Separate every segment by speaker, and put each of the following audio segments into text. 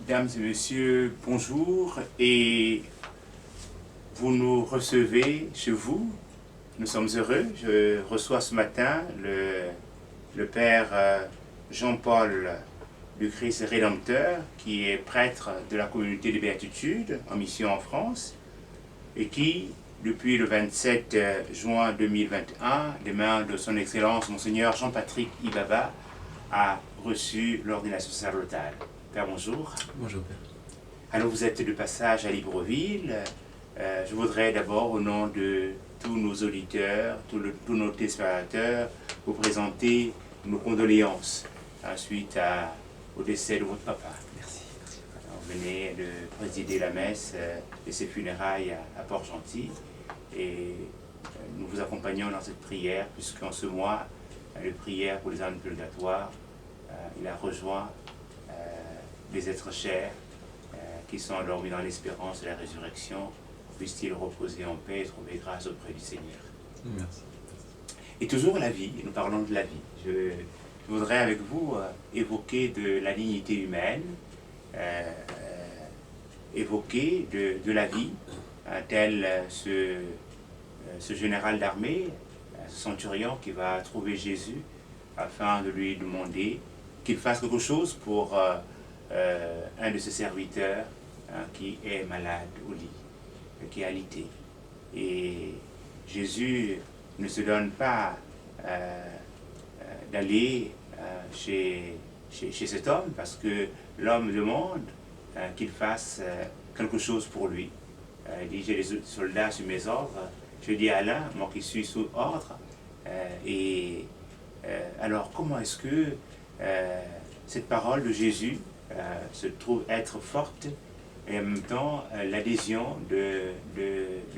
Speaker 1: Mesdames et messieurs, bonjour, et vous nous recevez chez vous. Nous sommes heureux. Je reçois ce matin le Père Jean-Paul du Christ Rédempteur, qui est prêtre de la communauté des Béatitudes en mission en France, et qui, depuis le 27 juin 2021, des mains de son Excellence Monseigneur Jean-Patrick Ibaba, a reçu l'ordination sacerdotale. Père, bonjour.
Speaker 2: Bonjour, Père.
Speaker 1: Alors, vous êtes de passage à Libreville. Je voudrais d'abord, au nom de tous nos auditeurs, tous nos téléspectateurs, vous présenter nos condoléances suite au décès de votre papa.
Speaker 2: Merci.
Speaker 1: On venait de présider la messe de ses funérailles à Port-Gentil, et nous vous accompagnons dans cette prière, puisqu'en ce mois de prière pour les âmes purgatoires, il a rejoint des êtres chers qui sont endormis dans l'espérance de la résurrection. Puissent-ils reposer en paix et trouver grâce auprès du Seigneur.
Speaker 2: Merci.
Speaker 1: Et toujours la vie, nous parlons de la vie. Je voudrais avec vous évoquer de la dignité humaine, évoquer de la vie, tel ce général d'armée, ce centurion qui va trouver Jésus afin de lui demander qu'il fasse quelque chose pour un de ses serviteurs qui est malade au lit, qui est alité. Et Jésus ne se donne pas d'aller chez cet homme, parce que l'homme demande qu'il fasse quelque chose pour lui. Il dit: j'ai des soldats sous mes ordres, je dis à l'un, moi qui suis sous ordre. Alors comment est-ce que cette parole de Jésus se trouve être forte, et en même temps l'adhésion de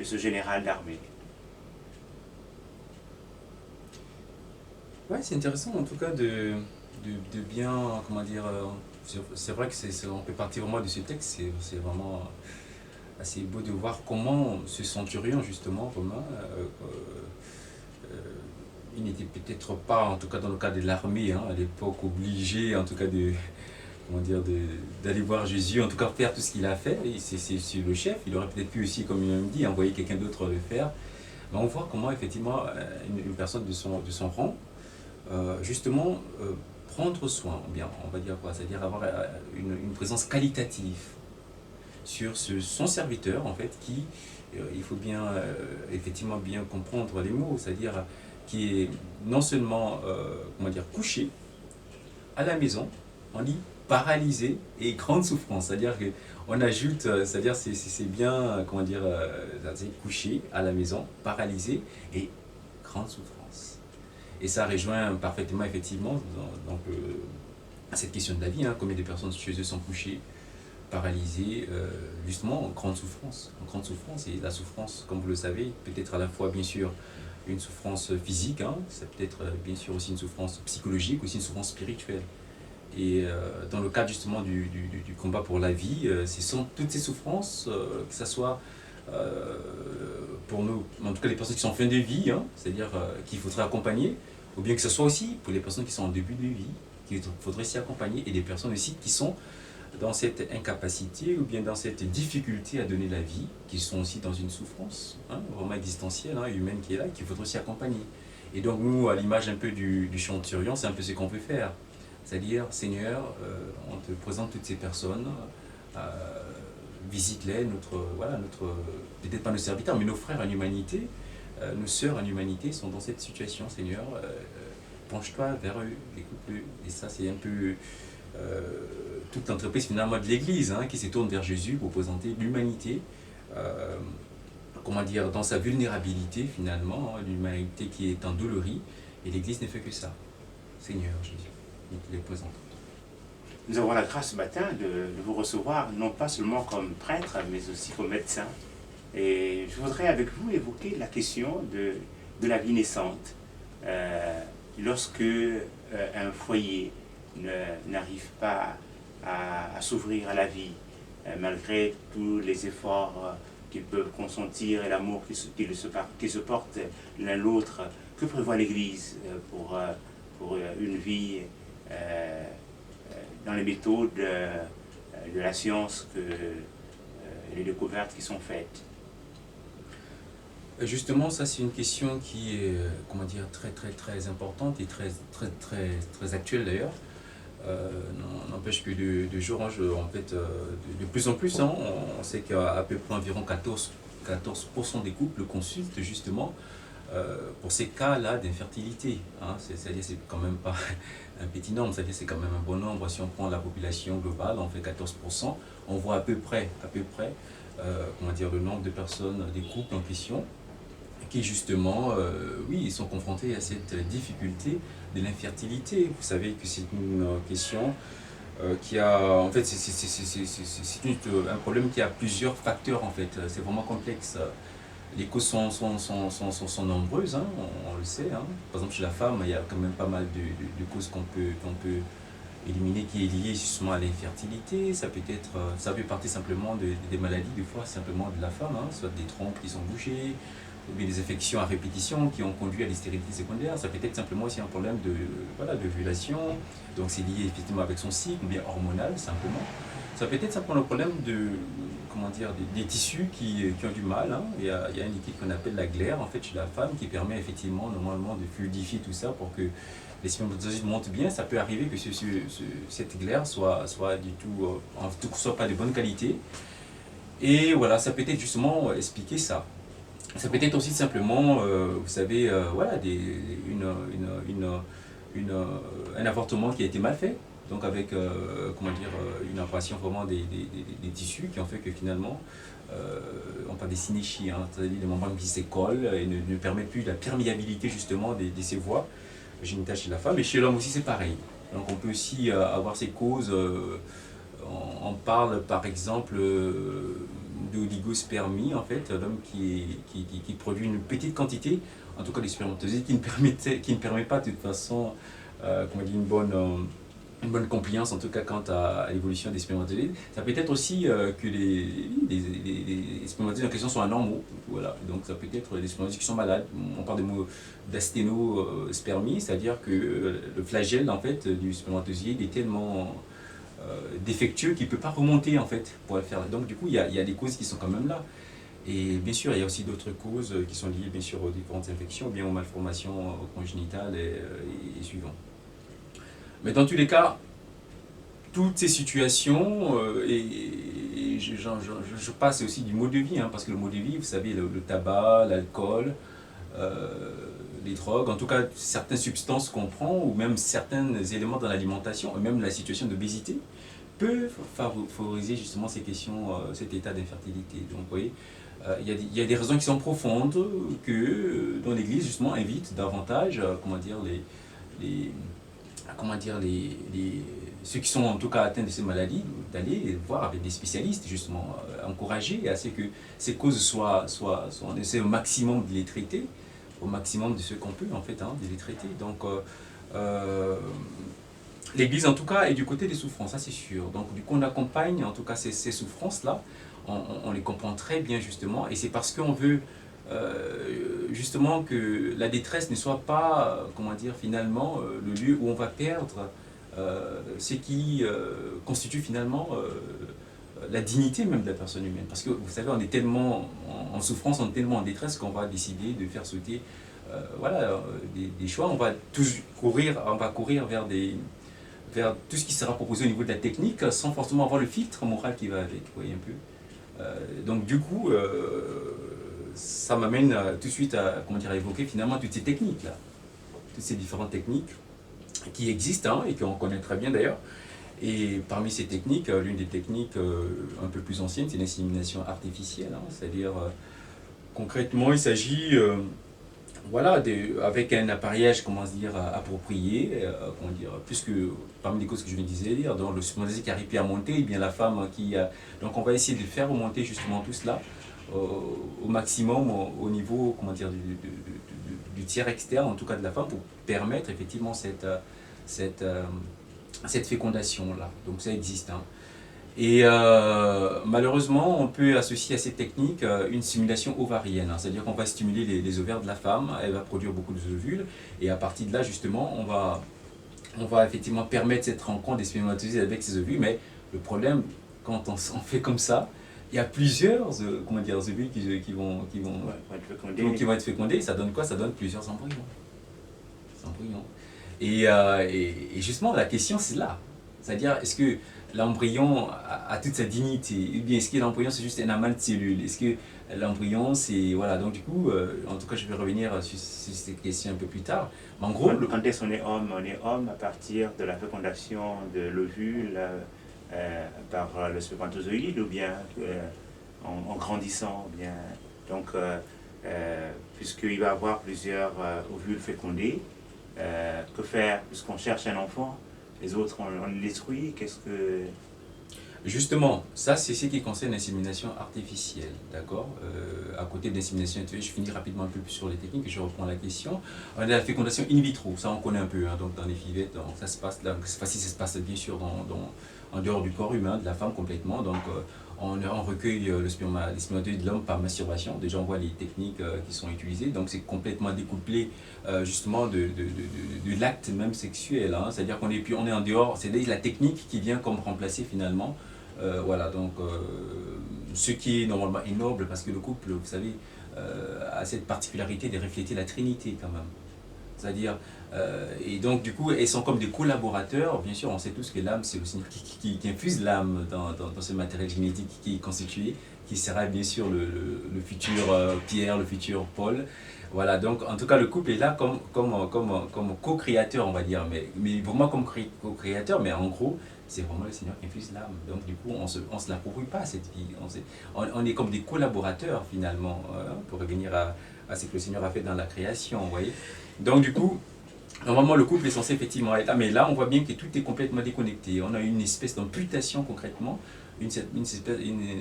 Speaker 1: ce général d'armée?
Speaker 2: Ouais, c'est intéressant en tout cas de bien, comment dire, c'est vrai que on peut partir vraiment de ce texte, c'est vraiment assez beau de voir comment ce centurion justement, Romain, il n'était peut-être pas, en tout cas dans le cadre de l'armée, à l'époque, obligé en tout cas d'aller voir Jésus, en tout cas faire tout ce qu'il a fait. C'est le chef, il aurait peut-être pu aussi, comme il me dit, envoyer quelqu'un d'autre le faire. Mais on voit comment effectivement une personne de son rang, justement, prendre soin, bien, on va dire quoi, c'est-à-dire avoir une présence qualitative sur son serviteur, en fait, qui, il faut bien, effectivement, bien comprendre les mots, c'est-à-dire qui est non seulement, comment dire, couché à la maison, en lit, paralysé et grande souffrance, c'est-à-dire qu'on ajoute, c'est-à-dire c'est bien, comment dire, couché à la maison, paralysé et grande souffrance. Et ça rejoint parfaitement effectivement donc, cette question de la vie, combien de personnes chez eux sont couchées, paralysées, justement en grande souffrance. Et la souffrance, comme vous le savez, peut être à la fois bien sûr une souffrance physique, ça peut être bien sûr aussi une souffrance psychologique, aussi une souffrance spirituelle. Et dans le cadre justement du combat pour la vie, ce sont toutes ces souffrances, que ce soit pour nous, en tout cas les personnes qui sont en fin de vie, c'est-à-dire qu'il faudrait accompagner, ou bien que ce soit aussi pour les personnes qui sont en début de vie, qu'il faudrait s'y accompagner, et des personnes aussi qui sont dans cette incapacité ou bien dans cette difficulté à donner la vie, qui sont aussi dans une souffrance vraiment existentielle, humaine qui est là, et qu'il faudrait aussi accompagner. Et donc nous, à l'image un peu du centurion, c'est un peu ce qu'on peut faire. C'est-à-dire, Seigneur, on te présente toutes ces personnes, visite-les, notre peut-être pas nos serviteurs, mais nos frères en humanité, nos sœurs en humanité sont dans cette situation, Seigneur. Penche-toi vers eux, écoute-le. Et ça, c'est un peu toute l'entreprise finalement de l'Église qui se tourne vers Jésus pour présenter l'humanité, comment dire, dans sa vulnérabilité finalement, l'humanité qui est endolorie, et l'Église ne fait que ça. Seigneur Jésus. Les présente.
Speaker 1: Nous avons la grâce ce matin de vous recevoir, non pas seulement comme prêtre, mais aussi comme médecin. Et je voudrais avec vous évoquer la question de la vie naissante. Lorsque un foyer n'arrive pas à s'ouvrir à la vie, malgré tous les efforts qu'ils peuvent consentir et l'amour qu'ils se portent l'un l'autre, que prévoit l'Église pour une vie dans les méthodes de la science que les découvertes qui sont faites.
Speaker 2: Justement, ça c'est une question qui est, comment dire, très importante et très actuelle d'ailleurs. N'empêche que de jour en jour, en fait, de plus en plus, hein, on sait qu'à peu près environ 14% des couples consultent justement pour ces cas-là d'infertilité. Hein. C'est-à-dire c'est quand même pas un petit nombre, c'est-à-dire c'est quand même un bon nombre. Si on prend la population globale, on fait 14%, on voit à peu près comment dire, le nombre de personnes, des couples en question, qui justement, oui, ils sont confrontés à cette difficulté de l'infertilité. Vous savez que c'est une question qui a, en fait, un problème qui a plusieurs facteurs, en fait. C'est vraiment complexe. Les causes sont nombreuses, hein, on le sait. Hein. Par exemple, chez la femme, il y a quand même pas mal de causes qu'on peut éliminer qui est liée justement à l'infertilité. Ça peut partir simplement des maladies, des fois simplement de la femme, hein, soit des trompes qui sont bouchées, ou des infections à répétition qui ont conduit à des stérilités secondaires. Ça peut être simplement aussi un problème de violation, donc c'est lié effectivement avec son cycle, ou bien hormonal simplement. Ça peut être simplement le problème comment dire, des tissus qui ont du mal. Hein. Il y a un liquide qu'on appelle la glaire en fait chez la femme qui permet effectivement normalement de fluidifier tout ça pour que les spermatozoïdes montent bien. Ça peut arriver que cette glaire soit pas de bonne qualité. Et voilà, ça peut être justement expliquer ça. Ça peut être aussi simplement, vous savez, voilà, un avortement qui a été mal fait, donc avec, comment dire, une abrasion vraiment des tissus qui ont fait que finalement, on parle des synéchies, hein, c'est-à-dire des membranes qui s'écollent et ne permettent plus la perméabilité justement de ces voies génitales chez la femme. Et chez l'homme aussi c'est pareil. Donc on peut aussi avoir ces causes, on parle par exemple d'oligospermie, en fait, l'homme qui produit une petite quantité, en tout cas des spermatozoïdes, qui ne permet pas de toute façon, comment dire, une bonne compliance, en tout cas quant à l'évolution des spermatozoïdes. Ça peut être aussi que les spermatozoïdes en question sont anormaux, voilà. Donc ça peut être des spermatozoïdes qui sont malades. On parle d'asténospermie, c'est-à-dire que le flagelle en fait du spermatozoïde est tellement défectueux qui ne peut pas remonter en fait pour le faire. Donc du coup il y a des causes qui sont quand même là. Et bien sûr il y a aussi d'autres causes qui sont liées bien sûr aux différentes infections, bien aux malformations congénitales et suivant. Mais dans tous les cas, toutes ces situations, et je passe aussi du mode de vie, hein, parce que le mode de vie, vous savez, le tabac, l'alcool, les drogues, en tout cas certaines substances qu'on prend, ou même certains éléments dans l'alimentation, et même la situation d'obésité, peuvent favoriser justement ces questions, cet état d'infertilité. Donc vous voyez, il y a des raisons qui sont profondes, dont l'Église justement invite davantage, comment dire, ceux qui sont en tout cas atteints de ces maladies, d'aller voir avec des spécialistes, justement, encourager à ce que ces causes on essaie au maximum de les traiter, au maximum de ce qu'on peut, en fait, hein, de les traiter. Donc, l'Église, en tout cas, est du côté des souffrances, ça c'est sûr. Donc, du coup, on accompagne, en tout cas, ces souffrances-là, on les comprend très bien, justement, et c'est parce qu'on veut justement que la détresse ne soit pas, comment dire, finalement, le lieu où on va perdre ce qui constitue finalement la dignité même de la personne humaine. Parce que vous savez, on est tellement en souffrance, on est tellement en détresse qu'on va décider de faire sauter voilà, des choix. On va courir vers tout ce qui sera proposé au niveau de la technique sans forcément avoir le filtre moral qui va avec, vous voyez un peu. Donc du coup, ça m'amène tout de suite à évoquer finalement toutes ces techniques-là, toutes ces différentes techniques qui existent, hein, et qu'on connaît très bien d'ailleurs. Et parmi ces techniques, l'une des techniques un peu plus anciennes, c'est l'insémination artificielle, hein, c'est-à-dire concrètement il s'agit voilà, avec un appareillage approprié, plus que parmi les causes que je viens de dire, donc le spermatozoïde qui arrive à monter, et bien la femme qui a... Donc on va essayer de faire remonter justement tout cela au maximum au niveau du tiers externe, en tout cas de la femme, pour permettre effectivement cette fécondation-là. Donc ça existe. Hein. Et malheureusement, on peut associer à cette technique une stimulation ovarienne, hein, c'est-à-dire qu'on va stimuler les ovaires de la femme, elle va produire beaucoup d'ovules, et à partir de là, justement, on va effectivement permettre cette rencontre des spermatozoïdes avec ces ovules, mais le problème, quand on fait comme ça, il y a plusieurs comment dire, ovules qui vont être fécondés. Ça donne quoi? Ça donne plusieurs embryons. Et justement, la question, c'est là. C'est-à-dire, est-ce que l'embryon a toute sa dignité? Ou bien est-ce que l'embryon, c'est juste un amas de cellules? Est-ce que l'embryon, c'est... Voilà, donc du coup, en tout cas, je vais revenir sur cette question un peu plus tard. Mais en gros...
Speaker 1: Quand est-ce qu'on est homme? On est homme à partir de la fécondation de l'ovule par le spermatozoïde, ou bien en grandissant, ou bien... Donc, puisqu'il va y avoir plusieurs ovules fécondés, que faire? Puisqu'on cherche un enfant, les autres on les détruit, qu'est-ce que...
Speaker 2: Justement, ça c'est ce qui concerne l'insémination artificielle, d'accord. À côté de l'insémination naturelle, je finis rapidement un peu plus sur les techniques et je reprends la question. On a la fécondation in vitro, ça on connaît un peu, hein, donc dans les fivettes, donc ça se passe, là, cette fois-ci ça se passe bien sûr en dehors du corps humain, de la femme complètement, donc on recueille les spermatozoïdes de l'homme par masturbation. Déjà on voit les techniques qui sont utilisées, donc c'est complètement découplé justement de l'acte même sexuel, hein. C'est-à-dire qu'on est en dehors, c'est la technique qui vient comme remplacer finalement. Voilà, donc ce qui est normalement est noble, parce que le couple, vous savez, a cette particularité de refléter la Trinité quand même. C'est-à-dire, et donc du coup, ils sont comme des collaborateurs. Bien sûr, on sait tous que l'âme, c'est le Seigneur qui infuse l'âme dans ce matériel génétique qui est constitué, qui sera bien sûr le futur Pierre, le futur Paul. Voilà, donc en tout cas, le couple est là comme co-créateur, on va dire, mais vraiment comme co-créateur, mais en gros, c'est vraiment le Seigneur qui infuse l'âme. Donc du coup, on se l'approprie pas, cette vie. On est comme des collaborateurs finalement, pour revenir à ce que le Seigneur a fait dans la création, vous voyez. Donc du coup, normalement le couple est censé effectivement être là, mais là on voit bien que tout est complètement déconnecté. On a une espèce d'amputation concrètement, une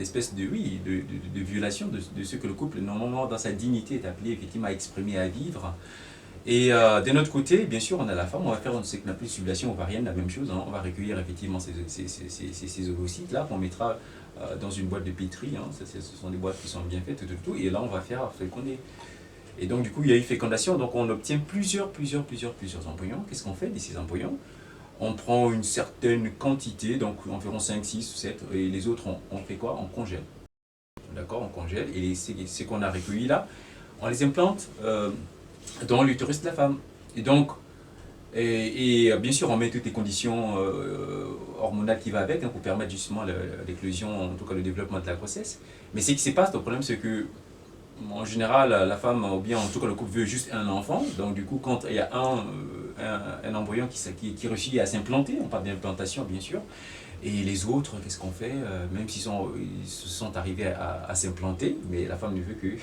Speaker 2: espèce de, oui, de violation de ce que le couple normalement dans sa dignité est appelé effectivement à exprimer, à vivre. Et d'un autre côté, bien sûr, on a la femme, on va faire ce qu'on appelle sublimation ovarienne, la même chose, hein. On va recueillir effectivement ces ovocytes là qu'on mettra dans une boîte de pétri, hein. Ce sont des boîtes qui sont bien faites, tout, et là on va faire féconder. Et donc du coup il y a eu fécondation, donc on obtient plusieurs embryons. Qu'est-ce qu'on fait de ces embryons? On prend une certaine quantité, donc environ 5, 6 ou 7, et les autres on fait quoi? On congèle. D'accord, on congèle, et ce qu'on a recueilli là, on les implante dans l'utérus de la femme. Et donc, bien sûr, on met toutes les conditions hormonales qui vont avec, hein, pour permettre justement l'éclosion, en tout cas le développement de la grossesse. Mais ce qui se passe, le problème c'est que en général, la femme, ou bien en tout cas le couple veut juste un enfant. Donc du coup, quand il y a un embryon qui réussit à s'implanter, on parle d'implantation bien sûr, et les autres, qu'est-ce qu'on fait? Même s'ils se sont arrivés à s'implanter, mais la femme ne veut que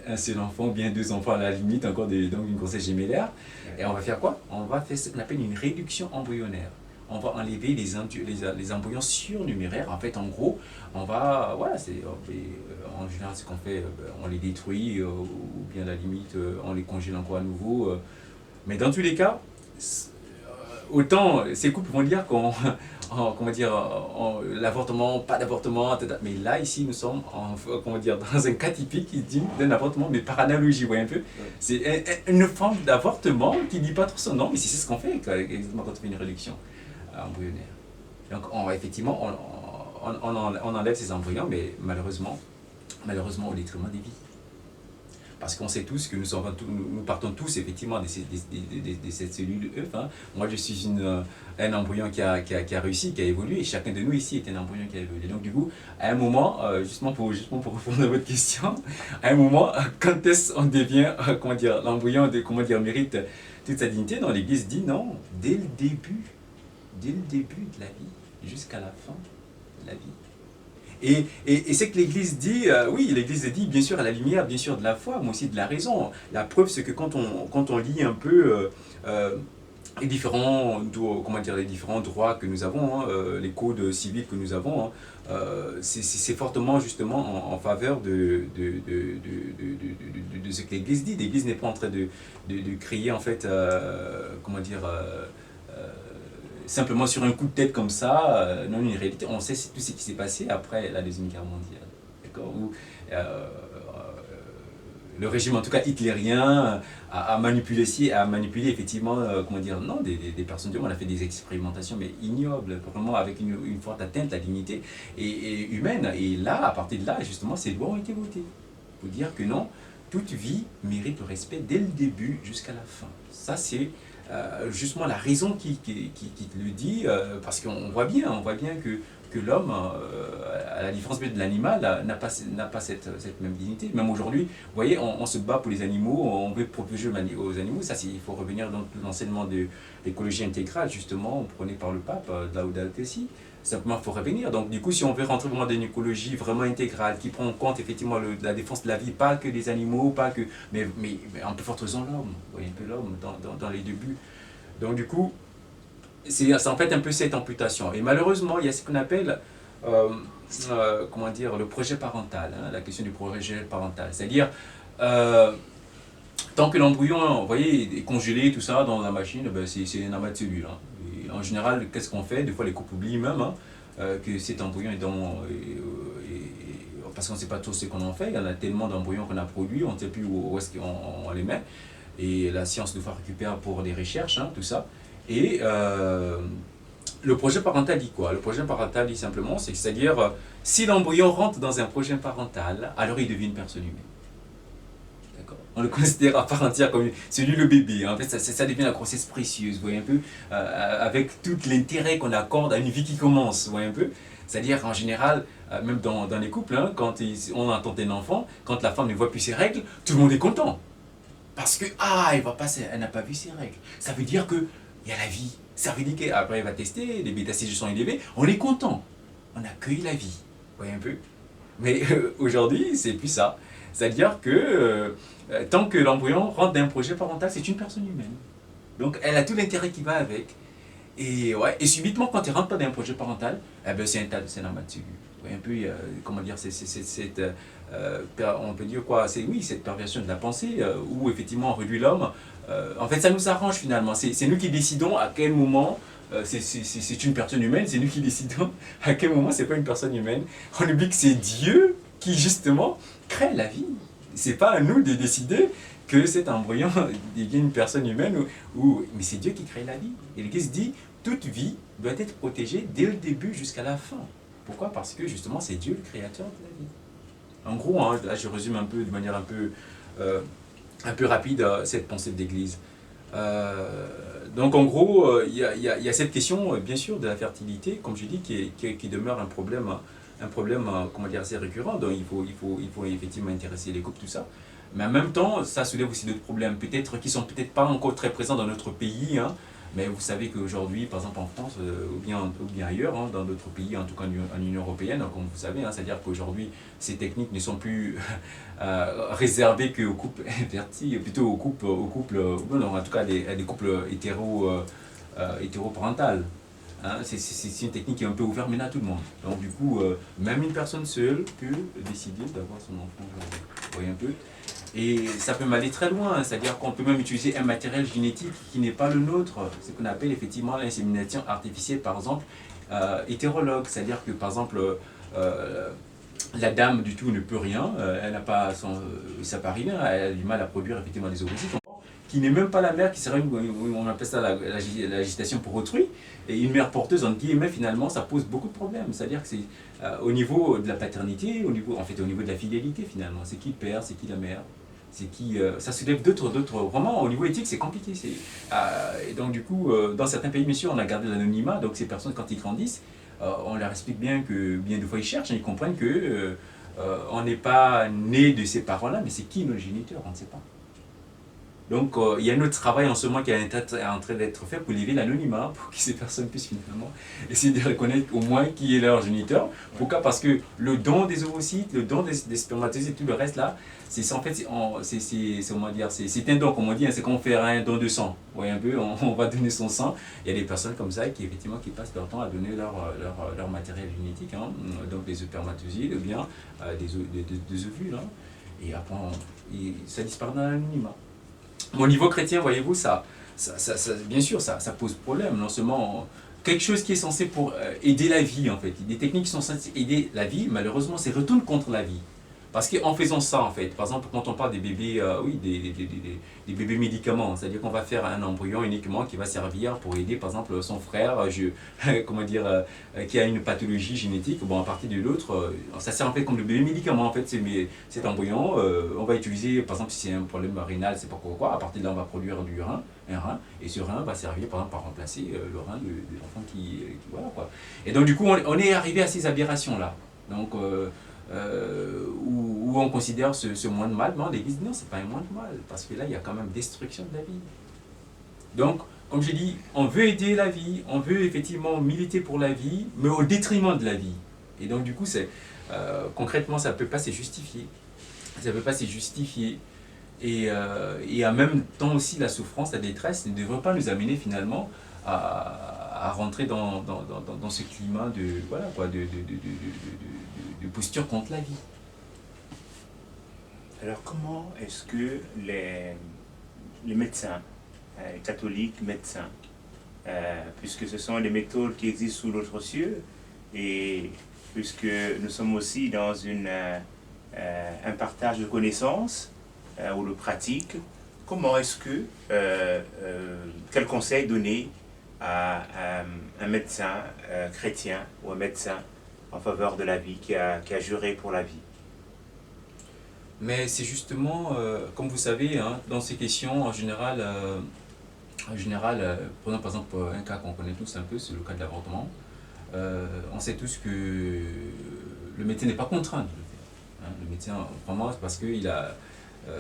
Speaker 2: un seul enfant, ou bien 2 enfants à la limite, encore donc une grossesse gémellaire. Et on va faire quoi? On va faire ce qu'on appelle une réduction embryonnaire. On va enlever les embryons surnuméraires. En fait, en gros, on va, voilà, en général ce qu'on fait, on les détruit, ou bien à la limite, on les congèle encore à nouveau. Mais dans tous les cas, autant ces couples vont dire comment dire, l'avortement, pas d'avortement, mais là ici nous sommes comment dire, dans un cas typique qui dit d'un avortement, mais par analogie, vous voyez un peu. C'est une forme d'avortement qui ne dit pas trop son nom, mais c'est ce qu'on fait exactement quand on fait une réduction embryonnaire. Donc effectivement on enlève ces embryons, mais malheureusement au détriment des vies. Parce qu'on sait tous que nous partons tous effectivement de cette cellule œuf, hein. Moi je suis un embryon qui a réussi, qui a évolué, et chacun de nous ici est un embryon qui a évolué. Donc du coup, à un moment, justement pour répondre à votre question, à un moment, quand est-ce qu'on devient, comment dire, l'embryon mérite toute sa dignité? Non, l'Église dit non, dès le début de la vie, jusqu'à la fin de la vie. Et c'est que l'Église dit, oui, l'Église dit bien sûr à la lumière, bien sûr de la foi, mais aussi de la raison. La preuve, c'est que quand on lit un peu les différents droits que nous avons, hein, les codes civils que nous avons, hein, c'est fortement justement en faveur de ce que l'Église dit. L'Église n'est pas en train de crier en fait, simplement sur un coup de tête comme ça. Non, une réalité, on sait tout ce qui s'est passé après la Deuxième Guerre mondiale, d'accord, où le régime, en tout cas hitlérien, a manipulé, effectivement, comment dire, non, des personnes du monde, on a fait des expérimentations, mais ignobles, vraiment avec une forte atteinte à la dignité et humaine. Et là, à partir de là, justement, ces lois ont été votées. Pour dire que non, toute vie mérite le respect dès le début jusqu'à la fin. Ça, c'est justement la raison qui le dit, parce qu'on voit bien que l'homme, à la différence de l'animal, n'a pas cette même dignité. Même aujourd'hui, vous voyez, on se bat pour les animaux, on veut protéger aux animaux. Ça, il faut revenir dans l'enseignement de l'écologie intégrale, justement, prôné par le pape, de Laudato Si. Simplement, il faut revenir. Donc, du coup, si on veut rentrer vraiment dans une écologie vraiment intégrale, qui prend en compte effectivement la défense de la vie, pas que des animaux, pas que, mais en plus forte raison l'homme, vous voyez, un peu l'homme dans les deux buts. Donc, du coup, c'est en fait un peu cette amputation. Et malheureusement, il y a ce qu'on appelle, comment dire, le projet parental, hein, la question du projet parental. C'est-à-dire, tant que l'embryon, vous voyez, est congelé, tout ça, dans la machine, ben c'est un amas de cellules. Hein. Et en général, qu'est-ce qu'on fait? Des fois, les couples oublient même hein, que cet embryon est dans... parce qu'on ne sait pas tous ce qu'on en fait. Il y en a tellement d'embryons qu'on a produits, on ne sait plus où est-ce qu'on les met. Et la science nous fait récupérer pour des recherches, hein, tout ça. Et le projet parental dit quoi? Le projet parental dit simplement, c'est-à-dire, si l'embryon rentre dans un projet parental, alors il devient une personne humaine. On le considère à part entière comme celui le bébé. En fait, ça devient la grossesse précieuse, vous voyez un peu, avec tout l'intérêt qu'on accorde à une vie qui commence, vous voyez un peu. C'est-à-dire, en général, même dans les couples, hein, quand on entend un enfant, quand la femme ne voit plus ses règles, tout le monde est content. Parce que, elle n'a pas vu ses règles. Ça veut dire qu'il y a la vie. Ça veut dire qu'après, elle va tester, les bêta-CG sont élevés, on est content. On accueille la vie, vous voyez un peu. Mais aujourd'hui, c'est plus ça. C'est-à-dire que tant que l'embryon rentre dans un projet parental, c'est une personne humaine. Donc elle a tout l'intérêt qui va avec. Et, ouais, et subitement, quand elle rentre pas dans un projet parental, eh ben, c'est un amas de cellules. Vous voyez un peu, comment dire, on peut dire quoi, oui, cette perversion de la pensée, où effectivement on réduit l'homme. En fait, ça nous arrange finalement. C'est nous qui décidons à quel moment c'est une personne humaine, c'est nous qui décidons à quel moment c'est pas une personne humaine. On oublie que c'est Dieu qui justement crée la vie. C'est pas à nous de décider que cet embryon devienne une personne humaine, mais c'est Dieu qui crée la vie. Et l'Église dit, toute vie doit être protégée dès le début jusqu'à la fin. Pourquoi? Parce que justement c'est Dieu le créateur de la vie. En gros, hein, là je résume un peu de manière un peu rapide cette pensée de l'Église. Donc en gros, il y a cette question, bien sûr, de la fertilité, comme je dis, qui demeure un problème comment dire, assez récurrent. Donc il faut effectivement intéresser les couples, tout ça. Mais en même temps, ça soulève aussi d'autres problèmes, peut-être qui sont peut-être pas encore très présents dans notre pays. Hein, mais vous savez qu'aujourd'hui, par exemple en France, ou bien ailleurs, hein, dans d'autres pays, en tout cas en Union Européenne, comme vous savez, hein, c'est-à-dire qu'aujourd'hui, ces techniques ne sont plus réservées qu'aux couples invertis, plutôt aux couples non, en tout cas à des couples hétéroparentales. Hein, c'est une technique qui est un peu ouverte maintenant à tout le monde. Donc du coup, même une personne seule peut décider d'avoir son enfant. Vous voyez un peu. Et ça peut m'aller très loin, c'est-à-dire qu'on peut même utiliser un matériel génétique qui n'est pas le nôtre, ce qu'on appelle effectivement l'insémination artificielle, par exemple, hétérologue, c'est-à-dire que par exemple, la dame du tout ne peut rien, elle n'a pas ça pas rien, elle a du mal à produire effectivement des ovocytes, qui n'est même pas la mère, qui serait, on appelle ça l'agitation pour autrui, et une mère porteuse, entre guillemets, finalement, ça pose beaucoup de problèmes. C'est-à-dire que c'est au niveau de la paternité, au niveau de la fidélité, finalement. C'est qui le père, c'est qui la mère, c'est qui... ça soulève d'autres... Vraiment, au niveau éthique, c'est compliqué. Et donc, du coup, dans certains pays, bien sûr, on a gardé l'anonymat, donc ces personnes, quand ils grandissent, on leur explique bien que, bien des fois, ils cherchent, et ils comprennent que on n'est pas né de ces parents-là, mais c'est qui nos géniteurs, on ne sait pas. Donc il y a un autre travail en ce moment qui est en train d'être fait pour lever l'anonymat, pour que ces personnes puissent finalement essayer de reconnaître au moins qui est leur géniteur. Pourquoi? Parce que le don des ovocytes, le don des spermatozoïdes et tout le reste là, c'est un don, comme on dit, hein, c'est qu'on fait un don de sang. Vous voyez un peu, on va donner son sang. Il y a des personnes comme ça qui effectivement qui passent leur temps à donner leur matériel génétique, hein, donc des spermatozoïdes ou bien des ovules. Hein, et après, ça disparaît dans l'anonymat. Au niveau chrétien, voyez-vous, bien sûr, ça pose problème. Non seulement quelque chose qui est censé pour aider la vie, en fait. Des techniques qui sont censées aider la vie, malheureusement, c'est retourne contre la vie. Parce qu'en faisant ça, en fait, par exemple, quand on parle des bébés, oui, des bébés médicaments, c'est-à-dire qu'on va faire un embryon uniquement qui va servir pour aider, par exemple, son frère, comment dire, qui a une pathologie génétique, bon, à partir de l'autre, ça sert en fait comme le bébé médicament, en fait, cet embryon, on va utiliser, par exemple, si c'est un problème rénal, c'est pas quoi, à partir de là, on va produire un rein, et ce rein va servir, par exemple, à remplacer le rein de l'enfant voilà, quoi. Et donc, du coup, on est arrivé à ces aberrations-là. Donc, où on considère ce moins de mal, mais l'Église dit non, c'est pas un moins de mal, parce que là, il y a quand même destruction de la vie. Donc, comme je dis, on veut aider la vie, on veut effectivement militer pour la vie, mais au détriment de la vie. Et donc, du coup, concrètement, ça ne peut pas se justifier. Ça ne peut pas se justifier. Et en même temps aussi, la souffrance, la détresse ne devrait pas nous amener finalement à rentrer dans ce climat de, voilà, quoi, de posture contre la vie.
Speaker 1: Alors comment est-ce que les médecins, les catholiques médecins, puisque ce sont des méthodes qui existent sous notre cieux, et puisque nous sommes aussi dans un partage de connaissances ou de pratiques, comment est-ce que, quel conseil donner à un médecin chrétien ou un médecin en faveur de la vie qui a juré pour la vie?
Speaker 2: Mais c'est justement, comme vous savez, hein, dans ces questions, en général, prenons par exemple un cas qu'on connaît tous un peu, c'est le cas de l'avortement. On sait tous que le médecin n'est pas contraint de le faire. Hein. Le médecin, vraiment, c'est parce qu'il a...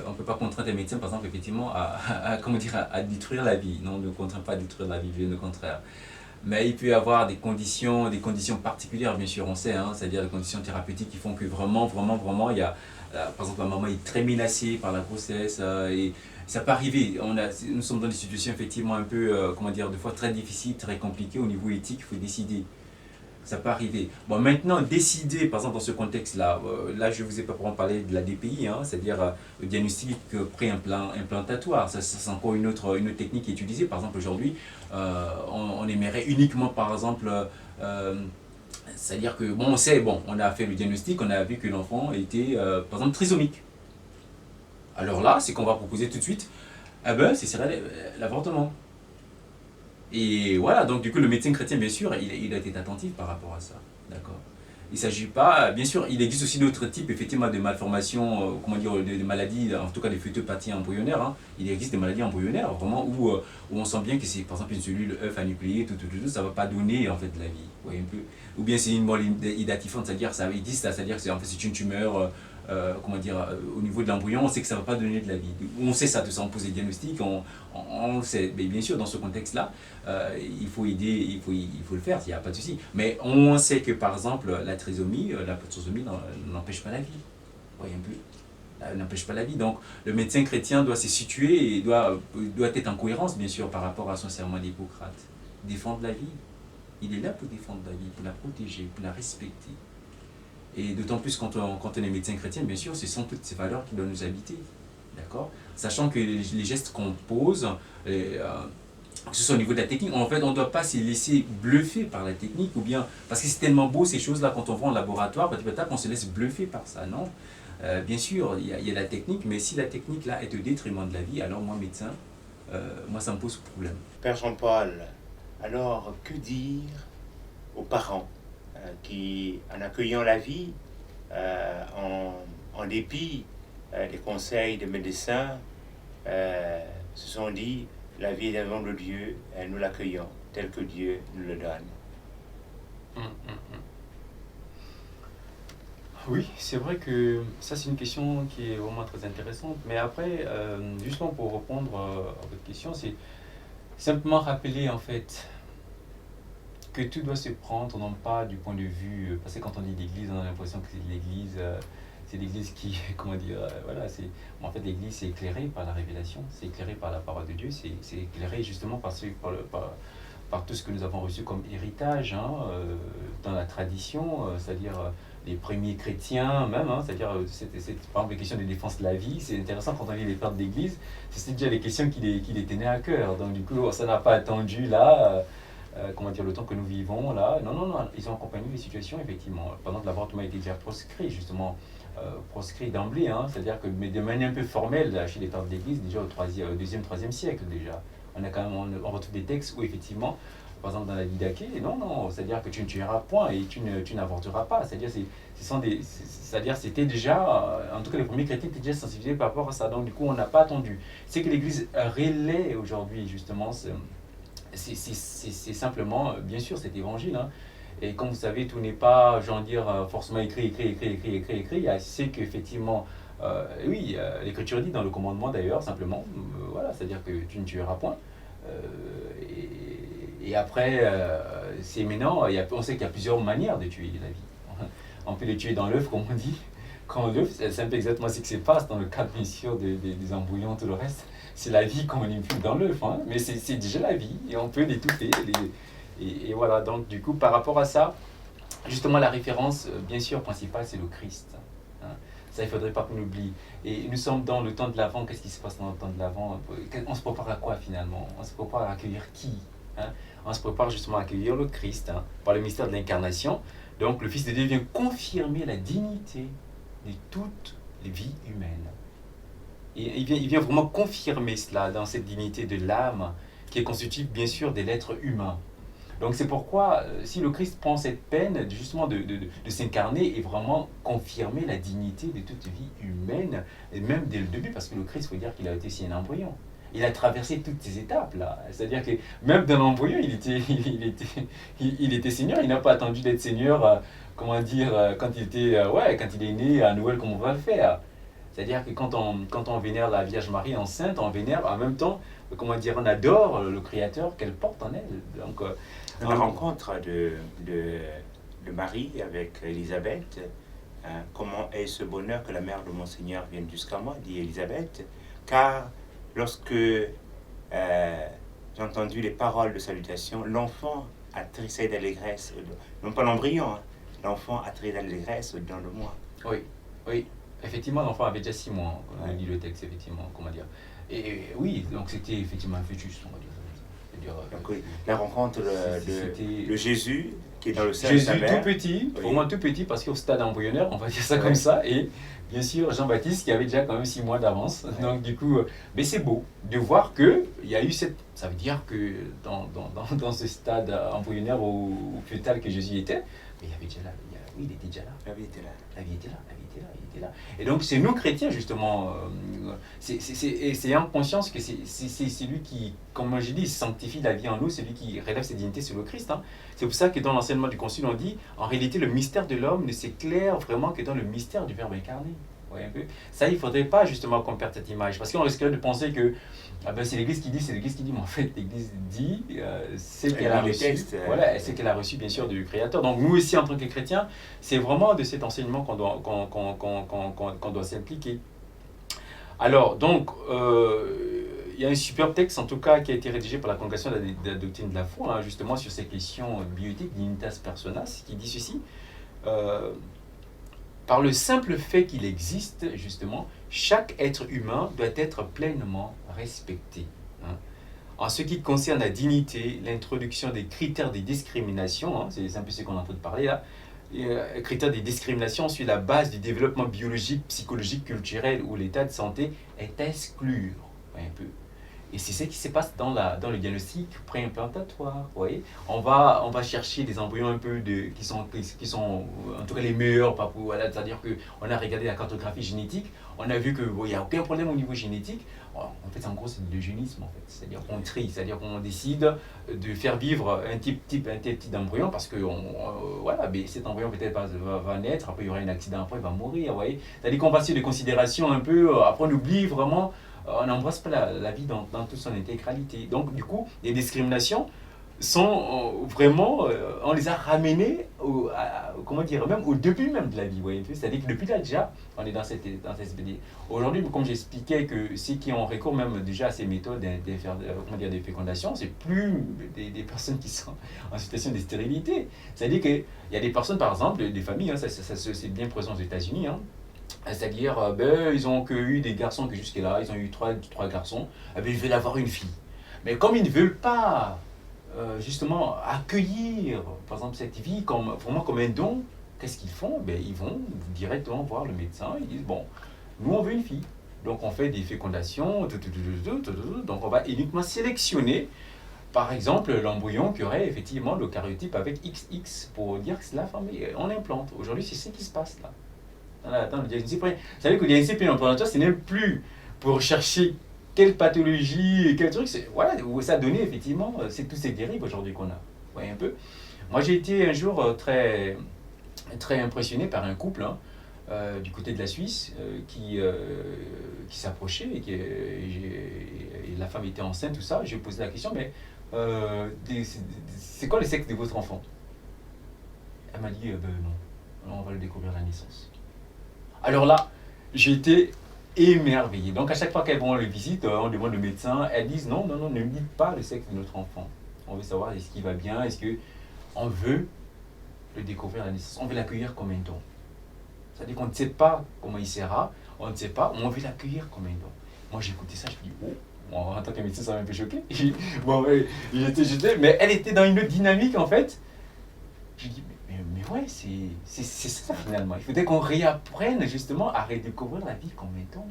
Speaker 2: on ne peut pas contraindre un médecin, par exemple, effectivement, comment dire, à détruire la vie. Non, on ne contraint pas à détruire la vie, bien au contraire. Mais il peut y avoir des conditions particulières, bien sûr, on sait, hein, c'est-à-dire des conditions thérapeutiques qui font que vraiment, il y a, par exemple, la maman est très menacée par la grossesse, et ça peut arriver. Nous sommes dans des situations effectivement un peu, comment dire, des fois très difficiles, très compliquées au niveau éthique, il faut décider. Ça peut arriver. Bon, maintenant, décider, par exemple, dans ce contexte-là, là, je ne vous ai pas parlé de la DPI, hein, c'est-à-dire le diagnostic pré-implantatoire. Ça, c'est encore une autre technique qui est utilisée. Par exemple, aujourd'hui, on aimerait uniquement, par exemple, c'est-à-dire que, bon, on sait, bon, on a fait le diagnostic, on a vu que l'enfant était, par exemple, trisomique. Alors là, c'est qu'on va proposer tout de suite, eh ben, ce serait l'avortement. Et voilà, donc du coup, le médecin chrétien, bien sûr, il a été attentif par rapport à ça. D'accord. Il ne s'agit pas, bien sûr, il existe aussi d'autres types, effectivement, de malformations, comment dire, de maladies, en tout cas des phytopathies embryonnaires. Hein. Il existe des maladies embryonnaires, vraiment, où on sent bien que c'est, par exemple, une cellule œuf à nucléer, ça ne va pas donner, en fait, de la vie. Vous voyez un peu. Ou bien c'est une mort idatifante, c'est-à-dire, ça existe, c'est-à-dire que en fait, c'est une tumeur, comment dire, au niveau de l'embryon, on sait que ça ne va pas donner de la vie. On sait ça, tout ça, on pose des diagnostics, on sait. Mais bien sûr, dans ce contexte-là, il faut aider, il faut le faire, il n'y a pas de souci. Mais on sait que, par exemple, la trisomie n'empêche pas la vie. Vous voyez un peu. Elle n'empêche pas la vie. Donc, le médecin chrétien doit se situer et doit être en cohérence, bien sûr, par rapport à son serment d'Hippocrate. Défendre la vie. Il est là pour défendre la vie, pour la protéger, pour la respecter. Et d'autant plus quand on est médecin chrétien, bien sûr, ce sont toutes ces valeurs qui doivent nous habiter. D'accord ? Sachant que les gestes qu'on pose, que ce soit au niveau de la technique, en fait, on ne doit pas se laisser bluffer par la technique, ou bien, parce que c'est tellement beau ces choses-là, quand on va en laboratoire, on se laisse bluffer par ça, non ? Bien sûr, il y a la technique, mais si la technique là est au détriment de la vie, alors moi, médecin, moi, ça me pose problème.
Speaker 1: Père Jean-Paul, alors que dire aux parents qui, en accueillant la vie, en dépit des conseils des médecins, se sont dit la vie est un don de Dieu et nous l'accueillons tel que Dieu nous le donne.
Speaker 3: Oui, c'est vrai que ça c'est une question qui est vraiment très intéressante. Mais après, justement pour répondre à votre question, c'est simplement rappeler en fait que tout doit se prendre, non pas du point de vue, parce que quand on dit l'église, on a l'impression que c'est l'église qui, comment dire, voilà, en fait l'église c'est éclairé par la révélation, c'est éclairé par la parole de Dieu, c'est éclairé justement par tout ce que nous avons reçu comme héritage, hein, dans la tradition, c'est-à-dire les premiers chrétiens même, hein, c'est-à-dire par exemple les questions de défense de la vie, c'est intéressant quand on lit les pères d'église, c'est déjà les questions qui les tenaient à cœur, donc du coup ça n'a pas attendu là, comment dire, le temps que nous vivons là, non, ils ont accompagné les situations effectivement, pendant que l'avortement a été déjà proscrit justement proscrit d'emblée, hein, c'est-à-dire que mais de manière un peu formelle là, chez les pères de l'Église, déjà au deuxième, troisième siècle déjà. On a quand même, on retrouve des textes où effectivement, par exemple dans la Didaché, non, c'est-à-dire que tu ne tueras point et tu n'avorteras pas. C'est-à-dire c'est-à-dire c'était déjà, en tout cas les premiers chrétiens étaient déjà sensibilisés par rapport à ça. Donc du coup on n'a pas attendu. C'est que l'Église relaie aujourd'hui justement, c'est simplement, bien sûr, cet évangile, hein. Et comme vous savez, tout n'est pas, forcément écrit. C'est qu'effectivement, oui, l'Écriture dit dans le commandement d'ailleurs, simplement, voilà, c'est-à-dire que tu ne tueras point. Euh, et après, c'est maintenant, on sait qu'il y a plusieurs manières de tuer la vie. On peut les tuer dans l'œuf, comme on dit. Quand l'œuf, c'est un peu exactement ce qui se passe dans le cadre, bien sûr, des embryons, tout le reste. C'est la vie qu'on manipule dans l'œuf, hein, mais c'est déjà la vie, et on peut l'étouffer. Et voilà, donc du coup, par rapport à ça, justement, la référence, bien sûr, principale, c'est le Christ. Hein. Ça, il ne faudrait pas qu'on oublie. Et nous sommes dans le temps de l'Avent. Qu'est-ce qui se passe dans le temps de l'Avent? On se prépare à quoi finalement? On se prépare à accueillir qui? Hein? On se prépare justement à accueillir le Christ, hein, par le mystère de l'incarnation. Donc, le Fils de Dieu vient confirmer la dignité de toutes les vies humaines. Et il vient vraiment confirmer cela dans cette dignité de l'âme qui est constituée bien sûr de l'être humain. Donc c'est pourquoi, si le Christ prend cette peine justement de s'incarner et vraiment confirmer la dignité de toute vie humaine, et même dès le début, parce que le Christ, il faut dire qu'il a été aussi un embryon. Il a traversé toutes ces étapes-là. C'est-à-dire que même dans l'embryon, il était Seigneur. Il n'a pas attendu d'être Seigneur, quand il est né à Noël, comme on va le faire. C'est-à-dire que quand on vénère la Vierge Marie enceinte, on vénère en même temps, on adore le Créateur qu'elle porte en elle. Donc,
Speaker 1: la rencontre de Marie avec Élisabeth, hein, comment est ce bonheur que la mère de mon Seigneur vienne jusqu'à moi, dit Élisabeth, car lorsque j'ai entendu les paroles de salutation, l'enfant a tressé d'allégresse, non pas l'embryon, hein, l'enfant a tressé d'allégresse dans le moi.
Speaker 3: Oui. Effectivement, l'enfant avait déjà 6 mois, on a dit le texte, effectivement, Et oui, donc c'était effectivement un fœtus, on va dire.
Speaker 1: Donc, oui, la rencontre de Jésus qui est dans le sein
Speaker 3: de
Speaker 1: sa mère.
Speaker 3: Jésus tout petit,
Speaker 1: oui.
Speaker 3: Vraiment tout petit, parce qu'au stade embryonnaire, on va dire ça comme ça, et bien sûr Jean-Baptiste qui avait déjà quand même 6 mois d'avance. Donc du coup, mais c'est beau de voir qu'il y a eu cette... Ça veut dire que dans ce stade embryonnaire ou fœtal que Jésus était, mais il y avait déjà là, il était déjà là. La vie était là. Et donc c'est nous chrétiens justement, c'est en conscience que c'est lui qui, comme j'ai dit, sanctifie la vie en nous, c'est lui qui relève ses dignités sur le Christ. Hein. C'est pour ça que dans l'enseignement du Concile on dit, en réalité le mystère de l'homme ne s'éclaire vraiment que dans le mystère du Verbe incarné. Vous voyez un peu? Ça, il ne faudrait pas justement qu'on perde cette image, parce qu'on risquerait de penser que c'est l'Église qui dit, mais en fait l'Église dit c'est qu'elle a reçu, c'est qu'elle a reçu bien sûr du Créateur. Donc nous aussi en tant que chrétiens, c'est vraiment de cet enseignement qu'on doit s'impliquer. Alors donc, il y a un superbe texte en tout cas qui a été rédigé par la Congrégation de la doctrine de la foi, hein, justement sur ces questions bioéthiques, dignitas personas, qui dit ceci. Par le simple fait qu'il existe, justement, chaque être humain doit être pleinement respecté. Hein. En ce qui concerne la dignité, l'introduction des critères de discrimination, hein, c'est un peu ce qu'on est en train de parler là, critères de discrimination sur la base du développement biologique, psychologique, culturel ou l'état de santé est à exclure. Un peu. Et c'est ce qui se passe dans le diagnostic préimplantatoire. Vous voyez, on va chercher des embryons un peu qui sont en tout cas les meilleurs. Voilà, c'est-à-dire qu'on a regardé la cartographie génétique, on a vu qu'il n'y a aucun problème au niveau génétique. En fait, en gros, c'est de l'eugénisme. En fait. C'est-à-dire qu'on trie, c'est-à-dire qu'on décide de faire vivre un type d'embryon parce que mais cet embryon peut-être va naître, après il y aura un accident, après il va mourir. Vous voyez, c'est-à-dire qu'on va sur des considérations un peu, après on oublie vraiment. On n'embrasse pas la vie dans toute son intégralité. Donc, du coup, les discriminations sont vraiment, on les a ramenées même au début même de la vie. C'est-à-dire que depuis là déjà, on est dans cette Aujourd'hui, comme j'expliquais, que ceux qui ont recours même déjà à ces méthodes de fécondation, c'est plus des personnes qui sont en situation de stérilité. C'est-à-dire qu'il y a des personnes, par exemple, des familles, hein, c'est bien présent aux États-Unis, hein, c'est-à-dire, ils ont eu des garçons que jusque-là, ils ont eu trois garçons, ils veulent avoir une fille. Mais comme ils ne veulent pas, justement, accueillir, par exemple, cette vie vraiment comme un don qu'est-ce qu'ils font? Ben, ils vont directement voir le médecin, ils disent, bon, nous on veut une fille. Donc on fait des fécondations, donc on va uniquement sélectionner, par exemple, l'embryon qui aurait effectivement le karyotype avec XX pour dire que c'est la femme, et on implante. Aujourd'hui, c'est ce qui se passe là. Attends, le diagnostic, vous savez que le diagnostic préimplantatoire, ce n'est plus pour chercher quelle pathologie, quel truc, voilà, ça a donné effectivement, c'est tous ces dérives aujourd'hui qu'on a. Vous voyez un peu? Moi j'ai été un jour très, très impressionné par un couple, hein, du côté de la Suisse qui s'approchait et la femme était enceinte, tout ça. J'ai posé la question, mais c'est quoi le sexe de votre enfant? Elle m'a dit, ben non, on va le découvrir à la naissance. Alors là, j'ai été émerveillé. Donc à chaque fois qu'elles vont les visites, on demande au médecin, elles disent non, non, non, ne me dites pas le sexe de notre enfant. On veut savoir est-ce qu'il va bien, est-ce qu'on veut le découvrir à la naissance, on veut l'accueillir comme un don. C'est-à-dire qu'on ne sait pas comment il sera, on ne sait pas, on veut l'accueillir comme un don. Moi j'ai écouté ça, je me dis, oh, moi, en tant que médecin ça m'a un peu choqué. Bon, mais elle était dans une autre dynamique en fait. Je dis, mais ouais, c'est ça finalement. Il faudrait qu'on réapprenne justement à redécouvrir la vie comme un don.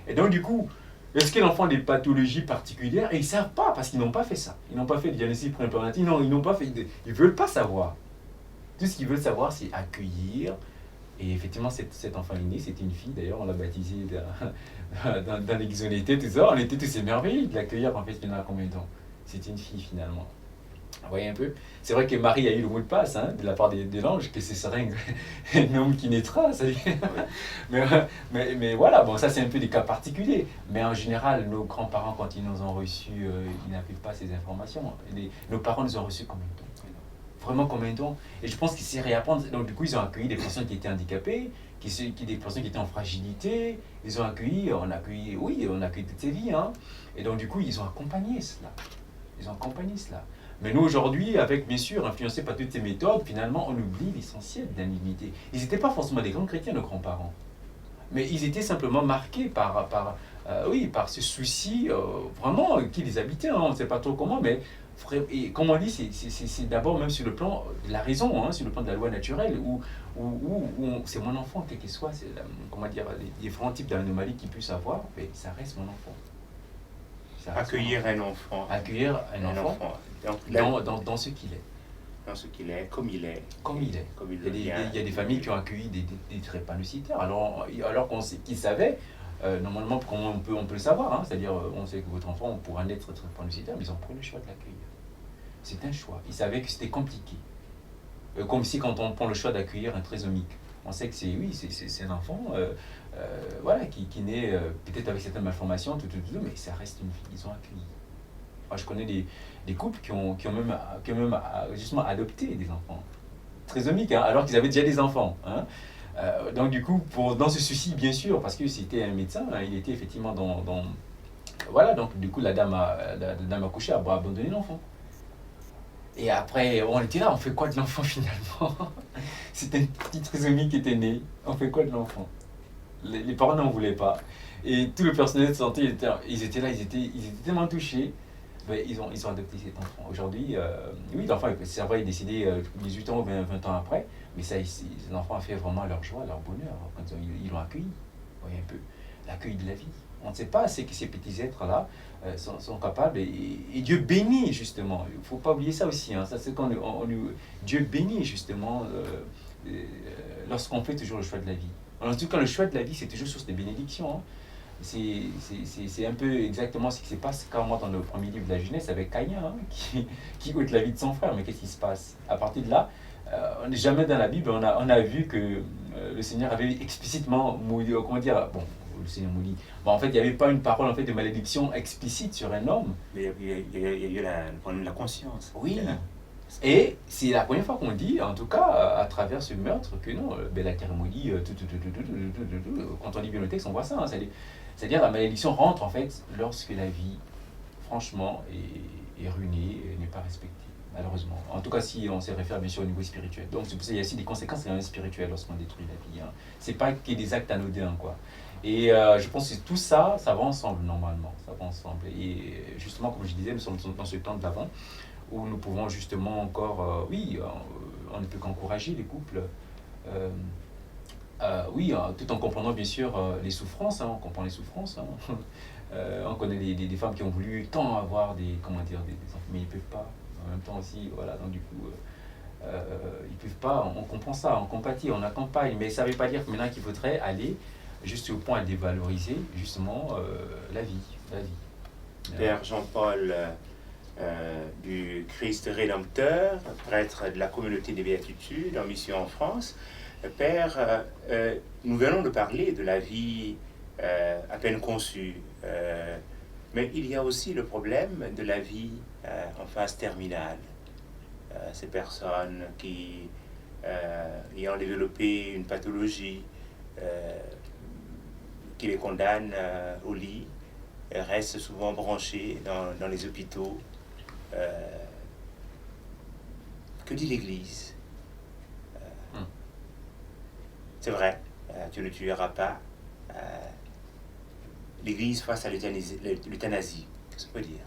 Speaker 3: Et donc du coup, est-ce que l'enfant a des pathologies particulières? Et ils ne savent pas parce qu'ils n'ont pas fait ça. Ils n'ont pas fait de diagnostic préimplantatif, non, ils n'ont pas fait, ils ne veulent pas savoir. Tout ce qu'ils veulent savoir, c'est accueillir. Et effectivement, cet enfant est né, c'était une fille, d'ailleurs, on l'a baptisée dans l'exonité, tout ça. On était tous émerveillés de l'accueillir, en fait, pendant combien de temps? C'était une fille, finalement. Vous voyez un peu? C'est vrai que Marie a eu le mot de passe, hein, de la part de l'ange, que ce serait un homme qui naîtra. Mais voilà, bon, ça c'est un peu des cas particuliers. Mais en général, nos grands-parents, quand ils nous ont reçus, ils n'avaient pas ces informations. Nos parents nous ont reçus comme un don. Vraiment comme un don. Et je pense qu'ils s'y réapprendre. Donc du coup, ils ont accueilli des personnes qui étaient handicapées, des personnes qui étaient en fragilité. Ils ont accueilli, on a accueilli toutes ces vies. Hein. Et donc du coup, ils ont accompagné cela. Mais nous, aujourd'hui, avec, bien sûr, influencés par toutes ces méthodes, finalement, on oublie l'essentiel de la dignité. Ils n'étaient pas forcément des grands chrétiens, nos grands-parents. Mais ils étaient simplement marqués par ce souci, vraiment, qui les habitait. Hein, on ne sait pas trop comment, mais et comme on dit, c'est d'abord même sur le plan de la raison, hein, sur le plan de la loi naturelle, où c'est mon enfant, quel qu'il soit, comment dire, les différents types d'anomalies qu'il puisse avoir, mais ça reste mon enfant.
Speaker 1: Accueillir un enfant.
Speaker 3: Accueillir un enfant. Dans ce qu'il est.
Speaker 1: Dans ce qu'il est, comme il est.
Speaker 3: Comme il est.
Speaker 1: Comme il
Speaker 3: il y a des familles qui ont accueilli des drépanocytaires, alors qu'ils savaient, normalement, comment on peut le savoir, hein, c'est-à-dire on sait que votre enfant pourra naître drépanocytaire, mais ils ont pris le choix de l'accueillir. C'est un choix. Ils savaient que c'était compliqué. Comme si quand on prend le choix d'accueillir un trisomique, on sait que c'est un enfant voilà, qui naît peut-être avec certaines malformations, mais ça reste une fille, ils ont accueilli. Moi, je connais des couples qui ont même justement adopté des enfants trisomiques, hein, alors qu'ils avaient déjà des enfants. Hein. Donc du coup, dans ce souci, bien sûr, parce que c'était un médecin, hein, il était effectivement voilà, donc du coup, la dame a couché, a abandonné l'enfant. Et après, on était là, on fait quoi de l'enfant finalement? C'était une petite trisomie qui était née, on fait quoi de l'enfant? Les parents n'en voulaient pas. Et tout le personnel de santé, ils étaient là, ils étaient tellement touchés. Ben, ils ont adopté cet enfant. Aujourd'hui, oui, l'enfant, c'est vrai, il est décédé 18 ans ou 20 ans après, mais l'enfant a fait vraiment leur joie, leur bonheur, quand ils l'ont accueilli. Vous voyez un peu, l'accueil de la vie. On ne sait pas ce que ces petits êtres-là sont capables, et Dieu bénit justement. Il ne faut pas oublier ça aussi. Hein. Ça, c'est quand Dieu bénit justement lorsqu'on fait toujours le choix de la vie. En tout cas, le choix de la vie, c'est toujours source de bénédiction. Hein. C'est un peu exactement ce qui se passe quand moi dans le premier livre de la Genèse avec Caïn, hein, qui ôte la vie de son frère. Mais qu'est-ce qui se passe? À partir de là, jamais dans la Bible on a vu que le Seigneur avait explicitement maudit, comment dire, bon, le Seigneur maudit. Bon, en fait, il n'y avait pas une parole en fait de malédiction explicite sur un homme.
Speaker 1: Mais il y a eu le problème de la conscience.
Speaker 3: Oui. Et c'est la première fois qu'on dit, en tout cas, à travers ce meurtre, que non, la terre est maudite, quand on lit bien le texte, on voit ça. Hein, c'est-à-dire la malédiction rentre en fait lorsque la vie, franchement, est ruinée, n'est pas respectée, malheureusement. En tout cas, si on se réfère bien sûr au niveau spirituel. Donc c'est pour ça qu'il y a aussi des conséquences spirituelles lorsqu'on détruit la vie. Hein. C'est pas que des actes anodins, quoi. Et je pense que tout ça, ça va ensemble normalement, ça va ensemble. Et justement, comme je disais, nous sommes dans ce temps de l'Avent, où nous pouvons justement encore, on ne peut qu'encourager les couples Oui, tout en comprenant bien sûr les souffrances, on comprend les souffrances. On connaît des femmes qui ont voulu tant avoir comment dire, des enfants, mais ils ne peuvent pas. En même temps aussi, voilà, donc du coup, ils ne peuvent pas, on comprend ça, on compatit, on accompagne, mais ça ne veut pas dire que maintenant qu'il faudrait aller juste au point à dévaloriser justement la vie. La vie.
Speaker 1: Père Jean-Paul du Christ Rédempteur, prêtre de la communauté des Béatitudes en mission en France. Père, nous venons de parler de la vie à peine conçue, mais il y a aussi le problème de la vie en phase terminale. Ces personnes qui, ayant développé une pathologie qui les condamne au lit, restent souvent branchées dans les hôpitaux. Que dit l'Église? C'est vrai, tu ne tueras pas. L'Église face à l'euthanasie, qu'est-ce qu'on peut dire?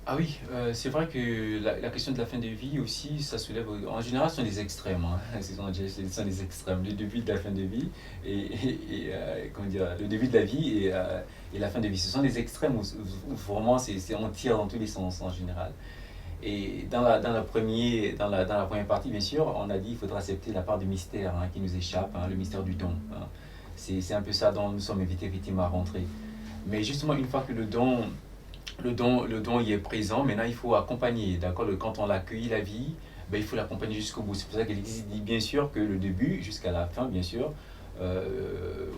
Speaker 3: Ah oui, c'est vrai que la question de la fin de vie aussi, ça soulève. En général, ce sont des extrêmes. Ce sont des extrêmes. Le début de la fin de vie comment dire, le début de la vie et la fin de vie. Ce sont des extrêmes où vraiment on tire dans tous les sens en général. Et dans la première partie, bien sûr, on a dit qu'il faudra accepter la part du mystère qui nous échappe, le mystère du don. C'est un peu ça dont nous sommes invités effectivement à rentrer. Mais justement, une fois que le don y est présent, maintenant il faut accompagner, d'accord? Quand on accueille la vie, il faut l'accompagner jusqu'au bout. C'est pour ça que l'Église dit bien sûr que le début jusqu'à la fin, bien sûr,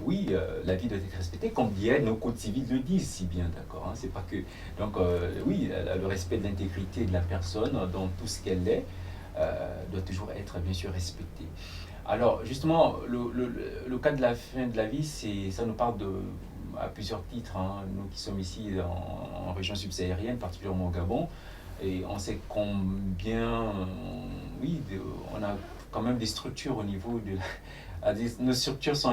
Speaker 3: oui, la vie doit être respectée, comme bien nos codes civils le disent si bien, d'accord? C'est pas que... Donc, oui, le respect de l'intégrité de la personne dans tout ce qu'elle est doit toujours être, bien sûr, respecté. Alors, justement, le cas de la fin de la vie, ça nous parle à plusieurs titres. Nous qui sommes ici en région subsaharienne, particulièrement au Gabon, et on sait combien, oui, on a quand même des structures au niveau de nos structures sont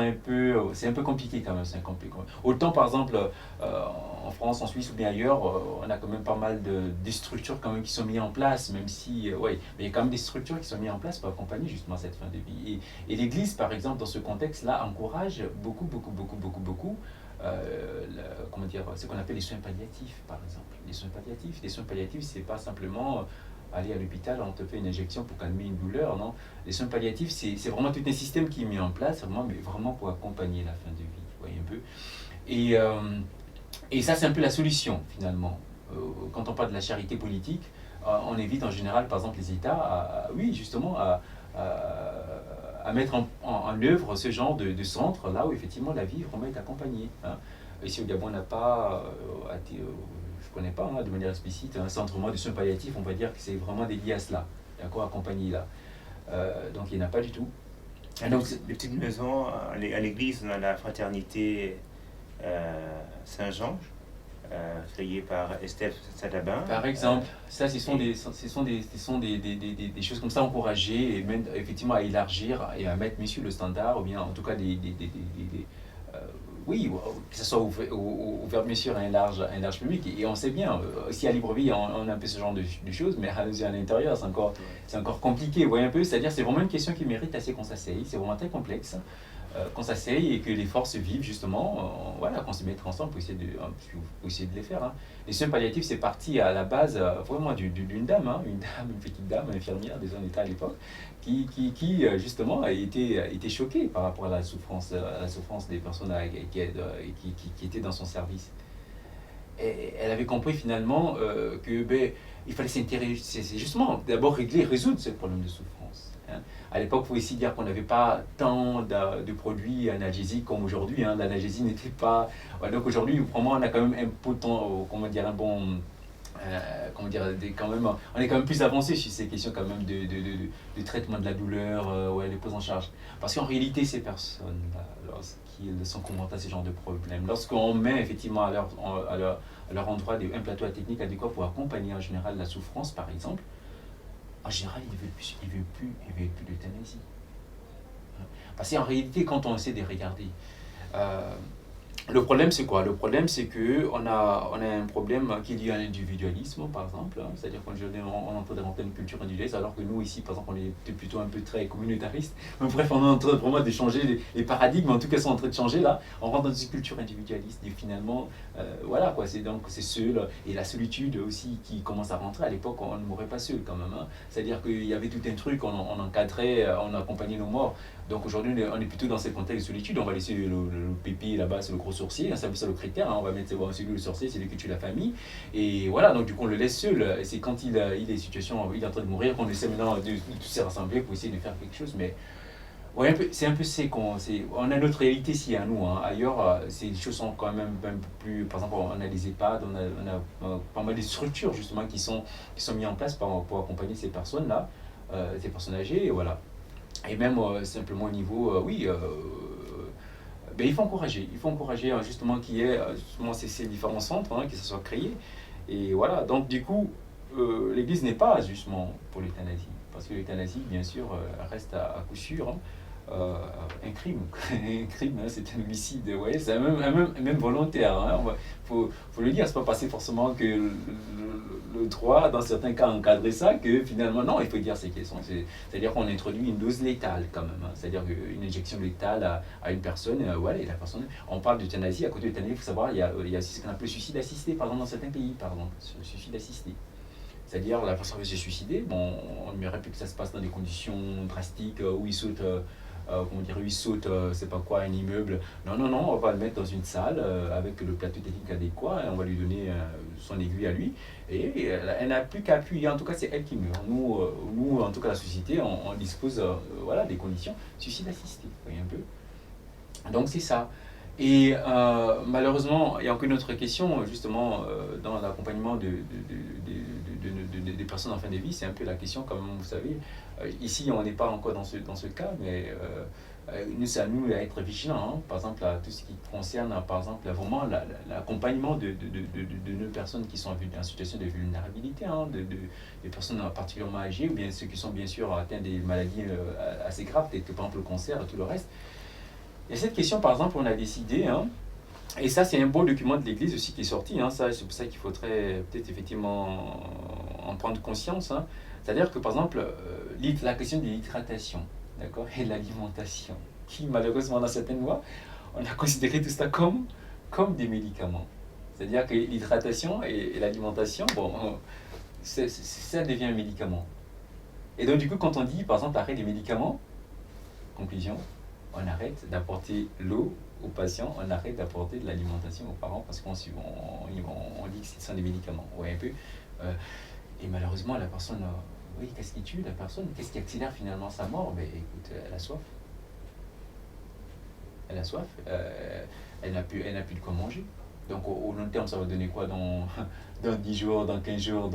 Speaker 3: c'est un peu compliqué quand même, c'est compliqué. Autant par exemple en France, en Suisse ou bien ailleurs, on a quand même pas mal de structures quand même qui sont mises en place, même si, ouais, mais il y a quand même des structures qui sont mises en place pour accompagner justement cette fin de vie. Et l'Église, par exemple, dans ce contexte-là, encourage beaucoup, comment dire, ce qu'on appelle les soins palliatifs, par exemple. Les soins palliatifs, c'est pas simplement aller à l'hôpital, on te fait une injection pour calmer une douleur, non. Les soins palliatifs, c'est vraiment tout un système qui est mis en place, mais vraiment pour accompagner la fin de vie, vous voyez un peu. Et ça, c'est un peu la solution, finalement. Quand on parle de la charité politique, on évite en général, par exemple, les États, oui, justement, à mettre en œuvre ce genre de centre, là où effectivement la vie vraiment est accompagnée. Ici au Gabon, on n'a pas, je ne connais pas de manière explicite, un centre de soins palliatifs, on va dire que c'est vraiment dédié à cela, d'accord, accompagné là. Donc il n'y en a pas du tout.
Speaker 1: Et donc, les petites maisons, à l'église, on a la fraternité Saint-Jean, créée par Estelle Sadabin.
Speaker 3: Par exemple, ça, ce sont des choses comme ça encouragées et même effectivement à élargir et à mettre sur le standard, ou bien en tout cas oui, que ce soit ouvert bien sûr à un large public. Et on sait bien, ici à Libreville, on a un peu ce genre de choses, mais à l'intérieur, c'est encore compliqué. Vous voyez un peu, c'est-à-dire c'est vraiment une question qui mérite assez qu'on s'asseye, c'est vraiment très complexe, qu'on s'asseye et que les forces vivent justement, voilà, qu'on se mette ensemble pour essayer de les faire. Les soins palliatifs, c'est parti à la base vraiment d'une dame, une petite dame, infirmière des zones d'État à l'époque, qui justement a été choquée par rapport à la souffrance des personnes qui étaient dans son service. Et elle avait compris finalement que il fallait s'intéresser, c'est justement d'abord résoudre ce problème de souffrance. À l'époque, il faut aussi dire qu'on n'avait pas tant de produits analgésiques comme aujourd'hui. L'analgésie n'était pas... Donc aujourd'hui, vraiment, on a quand même un bon... quand même, on est quand même plus avancé sur ces questions quand même de traitement de la douleur, de prise en charge. Parce qu'en réalité, ces personnes-là, lorsqu'ils sont confrontés à ce genre de problème, lorsqu'on met effectivement à leur endroit un plateau technique adéquat pour accompagner en général la souffrance, par exemple, en général, ils ne veulent plus d'euthanasie. Parce qu'en réalité, quand on essaie de regarder, Le problème, c'est quoi? Le problème, c'est qu'on a un problème qui est lié à l'individualisme, par exemple, hein. C'est-à-dire qu'aujourd'hui, on est en train de rentrer une culture individualiste, alors que nous, ici, par exemple, on est plutôt un peu très communautariste. Bref, on est en train vraiment de changer les paradigmes, en tout cas, ils sont en train de changer là. On rentre dans une culture individualiste, et finalement, voilà, quoi, c'est seul, et la solitude aussi qui commence à rentrer. À l'époque, on ne mourait pas seul, quand même, hein. C'est-à-dire qu'il y avait tout un truc, on encadrait, on accompagnait nos morts. Donc aujourd'hui, on est plutôt dans ce contexte de solitude. On va laisser le pépé là-bas, c'est le gros sorcier, hein, c'est le critère. Hein, on va mettre bon, c'est lui le sorcier, c'est lui qui tue la famille. Et voilà, donc du coup, on le laisse seul. Et c'est quand il est situation, il est en train de mourir, qu'on essaie maintenant de tous se rassembler pour essayer de faire quelque chose. Mais ouais, c'est un peu on a notre réalité ici à nous. Hein. Ailleurs, les choses sont quand même un peu plus. Par exemple, on a les EHPAD, on a pas mal de structures justement qui sont mises en place pour accompagner ces personnes-là, ces personnes âgées. Et voilà. Et même simplement au niveau, oui, ben, il faut encourager justement qu'il y ait justement ces différents centres hein, qui se soient créés. Et voilà, donc du coup, l'Église n'est pas justement pour l'euthanasie, parce que l'euthanasie, bien sûr, reste à coup sûr hein, un crime. Un crime, hein, c'est un homicide, ouais, c'est même volontaire. Hein, faut le dire, c'est pas passé forcément que le droit, dans certains cas, encadrer ça, que finalement, non, il faut dire c'est qu'ils sont. C'est-à-dire qu'on introduit une dose létale quand même. Hein, c'est-à-dire une injection létale à une personne, voilà, et la personne. On parle d'euthanasie, à côté de l'euthanasie, il faut savoir, il y a aussi ce qu'on appelle le suicide assisté, par exemple, dans certains pays, par exemple, le suicide assisté. C'est-à-dire, la personne veut se suicider, bon, on n'aimerait plus que ça se passe dans des conditions drastiques où il saute. Comment dire, il saute, c'est pas quoi, un immeuble. Non, non, non, on va le mettre dans une salle avec le plateau technique adéquat et on va lui donner son aiguille à lui. Et elle n'a plus qu'à appuyer, en tout cas, c'est elle qui meurt. Nous en tout cas, la société, on dispose voilà, des conditions. Suicide assisté, vous voyez un peu. Donc, c'est ça. Et malheureusement, il y a encore une autre question, justement, dans l'accompagnement des personnes en fin de vie, c'est un peu la question, comme vous savez. Ici, on n'est pas encore dans ce cas, mais nous, c'est à nous d'être vigilants. Hein. Par exemple, à tout ce qui concerne, par exemple, vraiment l'accompagnement de nos personnes qui sont en situation de vulnérabilité, hein, des personnes particulièrement âgées, ou bien ceux qui sont bien sûr atteints des maladies assez graves, telles que par exemple le cancer et tout le reste. Et cette question, par exemple, on a décidé, hein, et ça c'est un beau document de l'Église aussi qui est sorti, hein, ça, c'est pour ça qu'il faudrait peut-être effectivement en prendre conscience. Hein. C'est-à-dire que par exemple, la question de l'hydratation, d'accord, et l'alimentation, qui malheureusement dans certaines lois, on a considéré tout ça comme des médicaments. C'est-à-dire que l'hydratation et l'alimentation, bon, ça devient un médicament. Et donc du coup, quand on dit par exemple arrêt des médicaments, conclusion, on arrête d'apporter l'eau aux patients, on arrête d'apporter de l'alimentation aux parents parce qu'on dit que ce sont des médicaments. Ouais, un peu. Et malheureusement, la personne, oui, qu'est-ce qui tue la personne? Qu'est-ce qui accélère finalement sa mort? Ben, écoute, elle a soif. Elle a soif. Elle n'a plus de quoi manger. Donc au long terme, ça va donner quoi dans 10 jours, dans 15 jours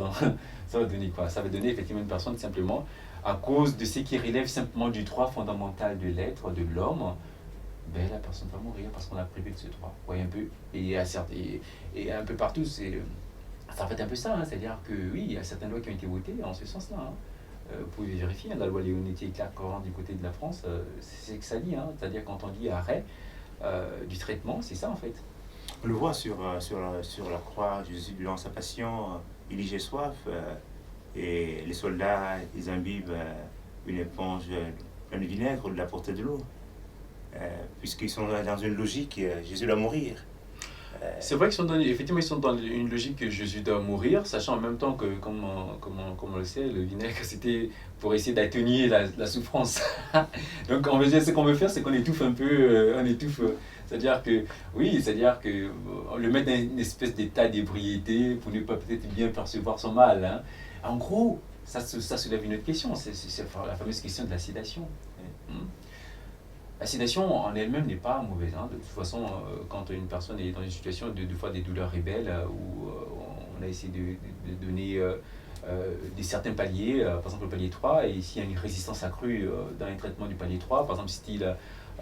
Speaker 3: ça va donner quoi? Ça va donner effectivement une personne simplement à cause de ce qui relève simplement du droit fondamental de l'être, de l'homme, ben, la personne va mourir parce qu'on l'a privé de ce droit. Vous voyez un peu? Et un peu partout, ça fait un peu ça. Hein. C'est-à-dire que oui, il y a certaines lois qui ont été votées en ce sens-là. Hein. Vous pouvez vérifier, hein, la loi Leonetti et Clark-Coran du côté de la France, c'est ce que ça dit. Hein. C'est-à-dire quand on dit arrêt du traitement, c'est ça en fait.
Speaker 1: On le voit sur la croix, Jésus durant sa passion, il y a soif, et les soldats, ils imbibent une éponge pleine de vinaigre de la portée de l'eau, puisqu'ils sont dans une logique, Jésus doit mourir.
Speaker 3: C'est vrai effectivement, ils sont dans une logique que Jésus doit mourir, sachant en même temps que, comme on le sait, le vinaigre, c'était pour essayer d'atténuer la souffrance. Donc, ce qu'on veut faire, c'est qu'on étouffe un peu, c'est-à-dire que, oui, c'est-à-dire que on le met dans une espèce d'état d'ébriété pour ne pas peut-être bien percevoir son mal. Hein. En gros, ça soulève une autre question, c'est la fameuse question de la sédation. La sédation en elle-même n'est pas mauvaise. Hein. De toute façon, quand une personne est dans une situation de fois des douleurs rebelles, où on a essayé de donner des certains paliers, par exemple le palier 3, et s'il y a une résistance accrue dans les traitements du palier 3, par exemple style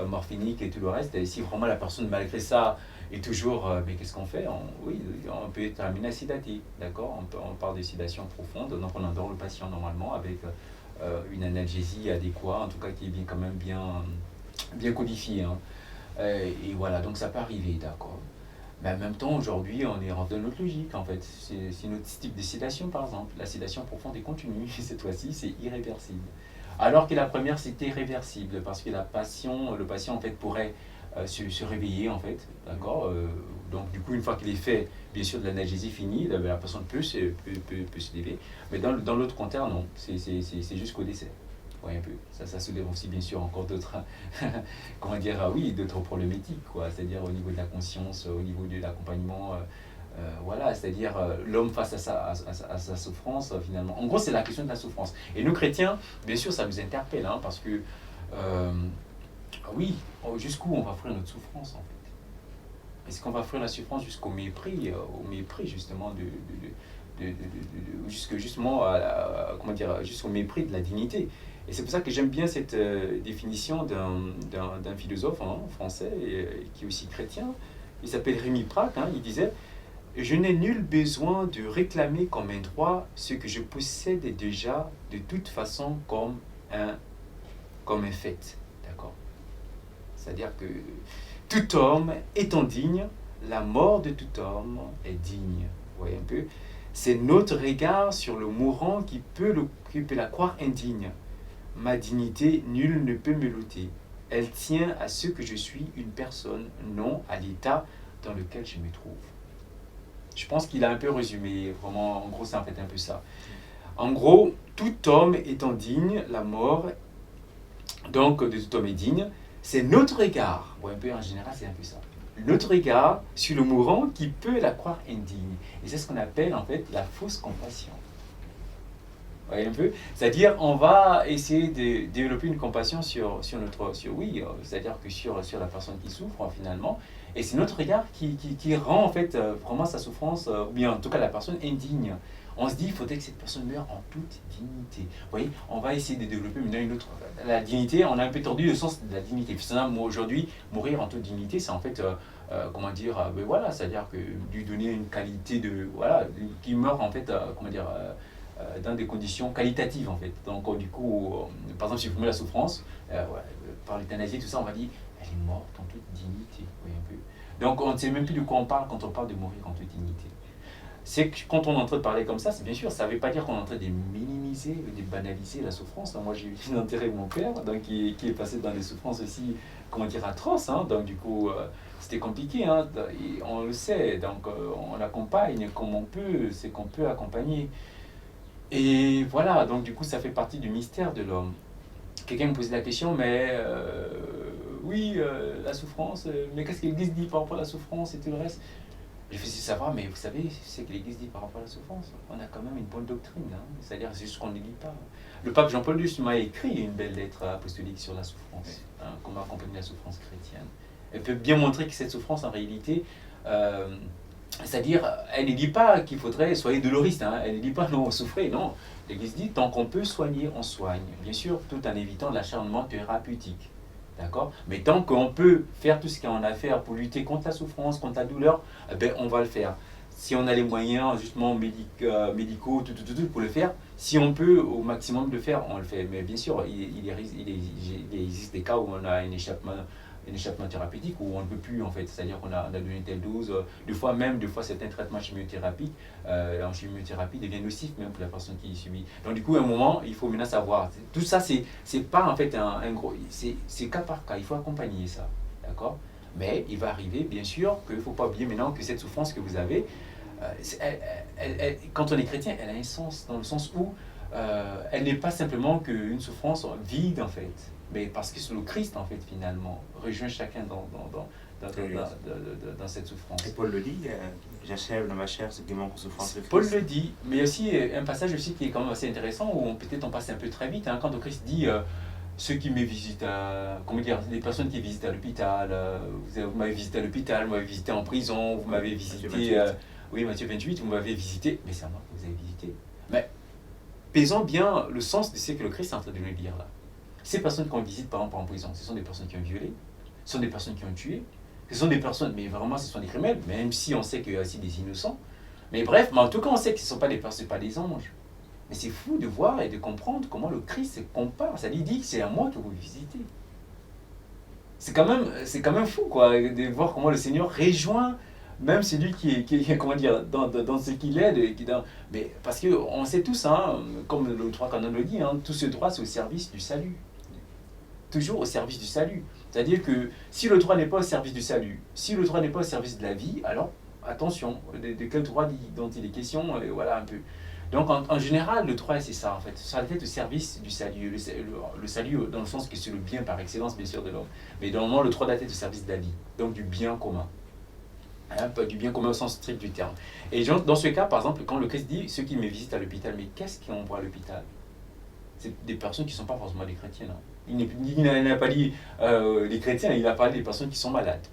Speaker 3: morphinique et tout le reste, et si vraiment la personne malgré ça est toujours, mais qu'est-ce qu'on fait? Oui, on peut être amené à sédater, d'accord? On parle de sédation profonde, donc on endort le patient normalement avec une analgésie adéquate, en tout cas qui est quand même bien codifié. Hein. Et voilà, donc ça peut arriver, d'accord. Mais en même temps, aujourd'hui, on est rentré dans notre logique, en fait. C'est notre type de sédation, par exemple. La sédation profonde et continue, cette fois-ci, c'est irréversible. Alors que la première, c'était réversible, parce que le patient, en fait, pourrait se réveiller, en fait, d'accord. Donc, du coup, une fois qu'il est fait, bien sûr, de l'analgésie finie, la personne peut se lever. Mais dans l'autre contraire, non, c'est jusqu'au décès. Oui, un peu. Ça soulève aussi, bien sûr, encore d'autres, comment dire, oui, d'autres problématiques, quoi. C'est-à-dire au niveau de la conscience, au niveau de l'accompagnement, voilà, c'est-à-dire l'homme face à sa souffrance, finalement. En gros, c'est la question de la souffrance. Et nous, chrétiens, bien sûr, ça nous interpelle, hein, parce que, oui, jusqu'où on va offrir notre souffrance, en fait. Est-ce qu'on va offrir la souffrance jusqu'au mépris, justement, justement, comment dire, jusqu'au mépris de la dignité. Et c'est pour ça que j'aime bien cette définition d'un philosophe, hein, français, qui est aussi chrétien. Il s'appelle Rémi Prac, hein, il disait « Je n'ai nul besoin de réclamer comme un droit ce que je possède déjà de toute façon comme un fait. » D'accord. C'est-à-dire que tout homme étant digne, la mort de tout homme est digne. Vous voyez un peu? C'est notre regard sur le mourant qui peut la croire indigne. Ma dignité, nul ne peut me l'ôter. Elle tient à ce que je suis une personne, non à l'état dans lequel je me trouve. Je pense qu'il a un peu résumé, vraiment, en gros, c'est en fait un peu ça. En gros, tout homme étant digne, la mort, donc de tout homme est digne, c'est notre regard, ou un peu en général, c'est un peu ça. Notre regard sur le mourant qui peut la croire indigne. Et c'est ce qu'on appelle en fait la fausse compassion. Vous voyez un peu? C'est-à-dire, on va essayer de développer une compassion c'est-à-dire que sur la personne qui souffre finalement. Et c'est notre regard qui rend en fait vraiment sa souffrance, ou bien en tout cas la personne indigne. On se dit, il faudrait que cette personne meure en toute dignité. Vous voyez, on va essayer de développer maintenant une autre. La dignité, on a un peu tordu le sens de la dignité. Moi, aujourd'hui, mourir en toute dignité, c'est en fait, comment dire, ben voilà, c'est-à-dire que lui donner une qualité de. Voilà, qui meurt en fait, comment dire, dans des conditions qualitatives en fait. Donc, du coup, par exemple, si vous mettez la souffrance, par l'euthanasie, tout ça, on va dire, elle est morte en toute dignité. Vous voyez un peu. Donc, on ne sait même plus de quoi on parle quand on parle de mourir en toute dignité. C'est que quand on est en train de parler comme ça, c'est bien sûr, ça ne veut pas dire qu'on est en train de minimiser, de banaliser la souffrance. Moi, j'ai eu d'enterrer mon père, donc, qui est passé dans des souffrances aussi, comment dire, atroces. Hein, donc, du coup, c'était compliqué, hein, et on le sait. Donc, on l'accompagne comme on peut, c'est qu'on peut accompagner. Et voilà, donc, du coup, ça fait partie du mystère de l'homme. Quelqu'un me posait la question, mais oui, la souffrance, mais qu'est-ce que l'Église dit par rapport à la souffrance et tout le reste? Je faisais savoir, mais vous savez, c'est que l'Église dit par rapport à la souffrance. On a quand même une bonne doctrine, hein. C'est-à-dire c'est juste qu'on ne lit pas. Le pape Jean-Paul II m'a écrit une belle lettre apostolique sur la souffrance, hein, comment accompagner la souffrance chrétienne. Elle peut bien montrer que cette souffrance, en réalité, c'est-à-dire, elle ne dit pas qu'il faudrait soyez doloriste, hein. Elle ne dit pas non, souffrez, non. L'Église dit, tant qu'on peut soigner, on soigne. Bien sûr, tout en évitant l'acharnement thérapeutique. D'accord? Mais tant qu'on peut faire tout ce qu'on a à faire pour lutter contre la souffrance, contre la douleur, eh ben, on va le faire. Si on a les moyens justement médicaux pour le faire, si on peut au maximum le faire, on le fait. Mais bien sûr, il existe des cas où on a un échappement thérapeutique où on ne peut plus en fait. C'est-à-dire qu'on a donné telle dose. Des fois certains traitements chimiothérapiques en chimiothérapie deviennent nocifs même pour la personne qui y subit. Donc du coup, à un moment, il faut maintenant savoir. Tout ça, c'est pas en fait un gros. C'est cas par cas. Il faut accompagner ça. D'accord? Mais il va arriver, bien sûr, qu'il ne faut pas oublier maintenant que cette souffrance que vous avez, quand on est chrétien, elle a un sens, dans le sens où elle n'est pas simplement qu'une souffrance vide, en fait, mais parce que le Christ, en fait, finalement, rejoint chacun dans cette souffrance.
Speaker 1: Et Paul le dit, j'achève dans ma chair ce qui manque aux souffrances de Christ.
Speaker 3: Paul le dit, mais il y a aussi un passage aussi qui est quand même assez intéressant, où peut-être on passe un peu très vite, hein, quand le Christ dit... ceux qui me visitent, comment dire, les personnes qui visitent à l'hôpital, vous m'avez visité à l'hôpital, vous m'avez visité en prison, vous m'avez visité, oui, Matthieu 28, vous m'avez visité, mais c'est à moi que vous avez visité. Mais pesons bien le sens de ce que le Christ est en train de nous dire là. Ces personnes qu'on visite par exemple en prison, ce sont des personnes qui ont violé, ce sont des personnes qui ont tué, ce sont des personnes, mais vraiment ce sont des criminels, même si on sait qu'il y a aussi des innocents. Mais bref, mais en tout cas on sait que ce ne sont pas des personnes, pas des anges. Mais c'est fou de voir et de comprendre comment le Christ se compare. Ça lui dit que c'est à moi que vous visitez. c'est quand même fou, quoi, de voir comment le Seigneur réjoint même celui comment dire, dans ce qu'il est, mais parce qu'on sait tous, hein, comme le droit canon le dit, hein, tout ce droit c'est au service du salut. Toujours au service du salut. C'est-à-dire que si le droit n'est pas au service du salut, si le droit n'est pas au service de la vie, alors attention, de quel droit dont il est question, voilà un peu. Donc en général, le droit c'est ça en fait, ça doit être au service du salut, le salut dans le sens que c'est le bien par excellence bien sûr de l'homme, mais normalement le droit doit être au service de la vie, donc du bien commun. Hein, pas du bien commun au sens strict du terme. Et dans ce cas, par exemple, quand le Christ dit ceux qui me visitent à l'hôpital, mais qu'est-ce qu'on voit à l'hôpital? C'est des personnes qui ne sont pas forcément des chrétiens. Hein. Il n'a pas dit les chrétiens, il a parlé des personnes qui sont malades.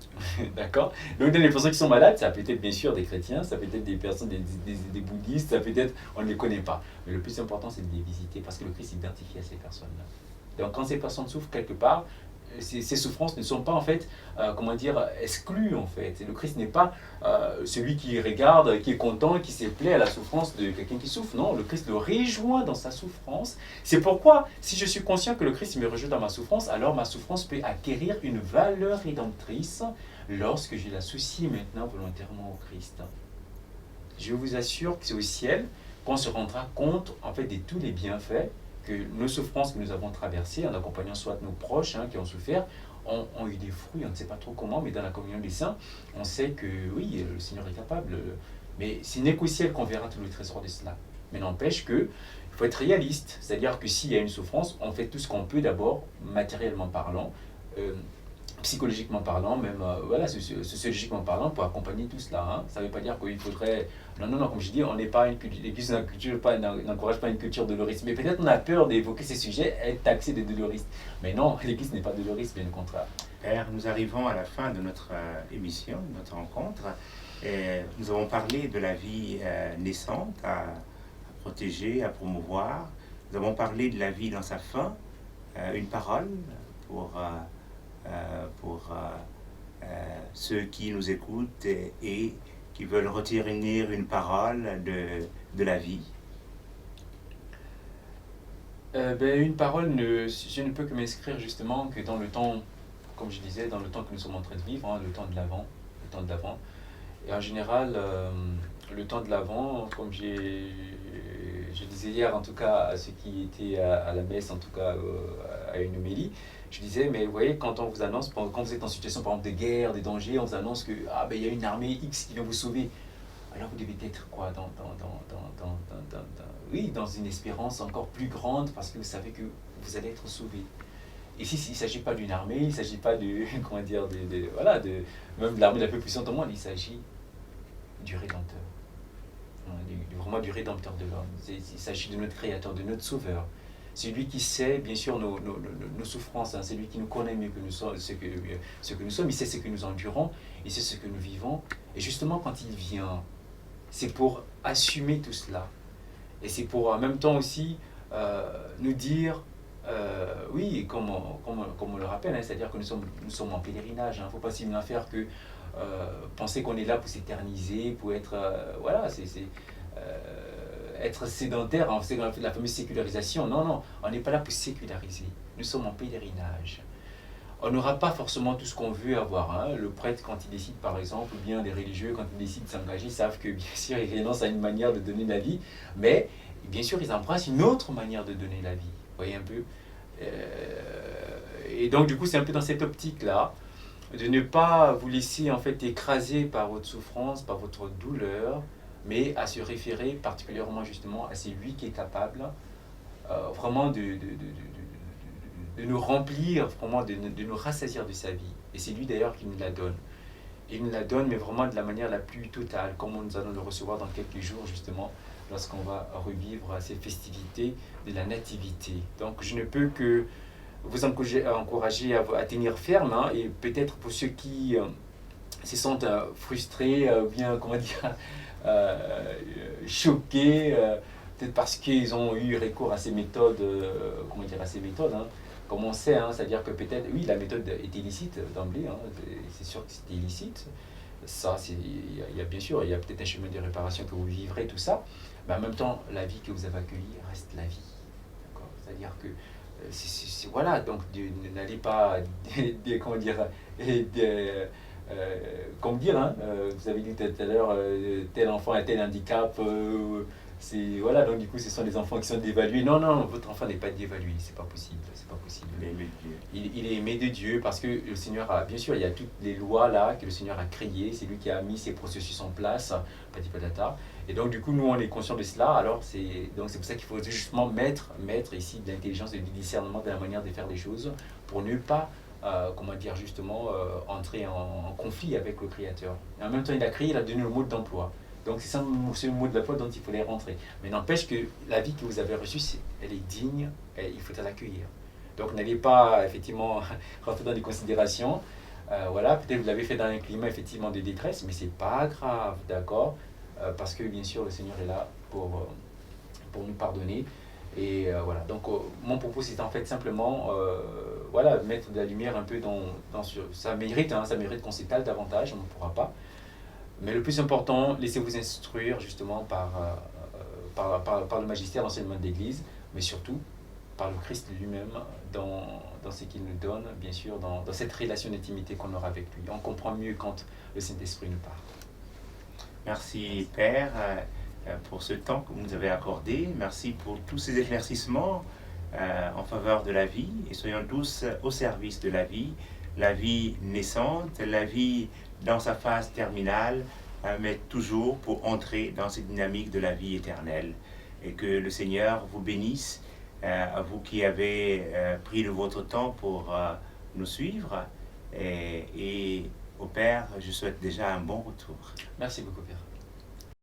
Speaker 3: D'accord. Donc, dans les personnes qui sont malades, ça peut être bien sûr des chrétiens, ça peut être des personnes, des bouddhistes, ça peut être, on ne les connaît pas. Mais le plus important, c'est de les visiter parce que le Christ s'identifie à ces personnes-là. Donc, quand ces personnes souffrent quelque part, ces souffrances ne sont pas en fait, comment dire, exclues en fait. Et le Christ n'est pas celui qui regarde, qui est content, qui se plaît à la souffrance de quelqu'un qui souffre. Non, le Christ le rejoint dans sa souffrance. C'est pourquoi, si je suis conscient que le Christ me rejoint dans ma souffrance, alors ma souffrance peut acquérir une valeur rédemptrice lorsque je l'associe maintenant volontairement au Christ. Je vous assure que c'est au ciel qu'on se rendra compte en fait de tous les bienfaits que nos souffrances que nous avons traversées en accompagnant soit nos proches qui ont souffert, ont eu des fruits, on ne sait pas trop comment, mais dans la communion des saints, on sait que oui, le Seigneur est capable. Mais ce n'est qu'au ciel qu'on verra tout le trésor de cela. Mais n'empêche que il faut être réaliste, c'est-à-dire que s'il y a une souffrance, on fait tout ce qu'on peut d'abord, matériellement parlant, psychologiquement parlant, même voilà, sociologiquement parlant, pour accompagner tout cela. Hein. Ça ne veut pas dire qu'il faudrait... Non, comme je dis, on n'est pas une culture, l'Église n'encourage pas une culture doloriste. Mais peut-être on a peur d'évoquer ces sujets, être taxé de doloriste. Mais non, l'Église n'est pas doloriste, bien au contraire.
Speaker 1: Père, nous arrivons à la fin de notre émission, de notre rencontre. Et nous avons parlé de la vie naissante à protéger, à promouvoir. Nous avons parlé de la vie dans sa fin, une parole pour ceux qui nous écoutent et qui veulent retenir une parole de la vie.
Speaker 3: Une parole, je ne peux que m'inscrire justement que dans le temps, comme je disais, dans le temps que nous sommes en train de vivre, hein, le temps de l'Avent. Et en général, le temps de l'Avent, comme je disais hier, en tout cas, à ceux qui étaient à la messe, en tout cas à une homélie, je disais, mais vous voyez, quand on vous annonce, quand vous êtes en situation par exemple de guerre, de danger, on vous annonce que il y a une armée X qui vient vous sauver. Alors vous devez être quoi oui, dans une espérance encore plus grande parce que vous savez que vous allez être sauvé. Ici, il ne s'agit pas d'une armée, il ne s'agit pas de, comment dire, même de l'armée la plus puissante au monde, il s'agit du Rédempteur. Vraiment du Rédempteur de l'homme. Il s'agit de notre Créateur, de notre Sauveur. C'est lui qui sait, bien sûr, nos souffrances. Hein. C'est lui qui nous connaît mieux que nous sommes, ce que nous sommes. Il sait ce que nous endurons, il sait ce que nous vivons. Et justement, quand il vient, c'est pour assumer tout cela. Et c'est pour en même temps aussi nous dire, oui, comme on le rappelle, hein, c'est-à-dire que nous sommes en pèlerinage. Il ne faut pas s'y faire que penser qu'on est là pour s'éterniser, pour être... voilà, être sédentaire, hein, c'est la fameuse sécularisation. Non, on n'est pas là pour séculariser. Nous sommes en pèlerinage. On n'aura pas forcément tout ce qu'on veut avoir. Hein. Le prêtre, quand il décide, par exemple, ou bien les religieux, quand ils décident de s'engager, savent que, bien sûr, ils renoncent à une manière de donner la vie, mais, bien sûr, ils embrassent une autre manière de donner la vie. Vous voyez un peu et donc, du coup, c'est un peu dans cette optique-là, de ne pas vous laisser, en fait, écraser par votre souffrance, par votre douleur, mais à se référer particulièrement, justement, à celui qui est capable vraiment de nous remplir, vraiment de nous rassasier de sa vie. Et c'est lui d'ailleurs qui nous la donne. Il nous la donne, mais vraiment de la manière la plus totale, comme nous allons le recevoir dans quelques jours, justement, lorsqu'on va revivre ces festivités de la nativité. Donc je ne peux que vous encourager à tenir ferme, hein, et peut-être pour ceux qui se sentent frustrés, ou bien, comment dire, choqués, peut-être parce qu'ils ont eu recours à ces méthodes, hein, comme on sait, hein, c'est-à-dire que peut-être, oui, la méthode est illicite d'emblée, hein, c'est sûr que c'est illicite, ça, il y a bien sûr, il y a peut-être un chemin de réparation que vous vivrez, tout ça, mais en même temps, la vie que vous avez accueillie reste la vie, d'accord. C'est-à-dire que voilà, donc n'allez pas, comment dire, comme dire, hein, vous avez dit tout à l'heure, tel enfant a tel handicap, voilà, donc du coup ce sont des enfants qui sont dévalués. Non, non, votre enfant n'est pas dévalué, c'est pas possible, c'est pas possible.
Speaker 1: Il est aimé de Dieu.
Speaker 3: Il est aimé de Dieu parce que le Seigneur a, bien sûr, il y a toutes les lois là que le Seigneur a créées, c'est lui qui a mis ces processus en place, patati patata. Et donc du coup nous on est conscient de cela, alors c'est pour ça qu'il faut justement mettre ici de l'intelligence et du discernement de la manière de faire les choses pour ne pas comment dire justement entrer en conflit avec le Créateur. Et en même temps il a créé, il a donné le mode d'emploi. Donc c'est le mot de l'emploi dont il fallait rentrer. Mais n'empêche que la vie que vous avez reçue, elle est digne et il faut l'accueillir. Donc n'allez pas effectivement rentrer dans des considérations. Voilà, peut-être vous l'avez fait dans un climat effectivement de détresse, mais c'est pas grave, d'accord, parce que bien sûr le Seigneur est là pour nous pardonner. Et voilà, donc mon propos c'est en fait simplement voilà, mettre de la lumière un peu ça mérite, hein, ça mérite qu'on s'étale davantage, on ne pourra pas. Mais le plus important, laissez-vous instruire justement par le magistère, l'enseignement de l'Église, mais surtout par le Christ lui-même dans ce qu'il nous donne, bien sûr, dans cette relation d'intimité qu'on aura avec lui. On comprend mieux quand le Saint-Esprit nous parle.
Speaker 1: Merci Père pour ce temps que vous nous avez accordé. Merci pour tous ces éclaircissements en faveur de la vie. Et soyons tous au service de la vie naissante, la vie dans sa phase terminale, mais toujours pour entrer dans cette dynamique de la vie éternelle. Et que le Seigneur vous bénisse, à vous qui avez pris de votre temps pour nous suivre. Et au Père, je souhaite déjà un bon retour.
Speaker 3: Merci beaucoup, Père.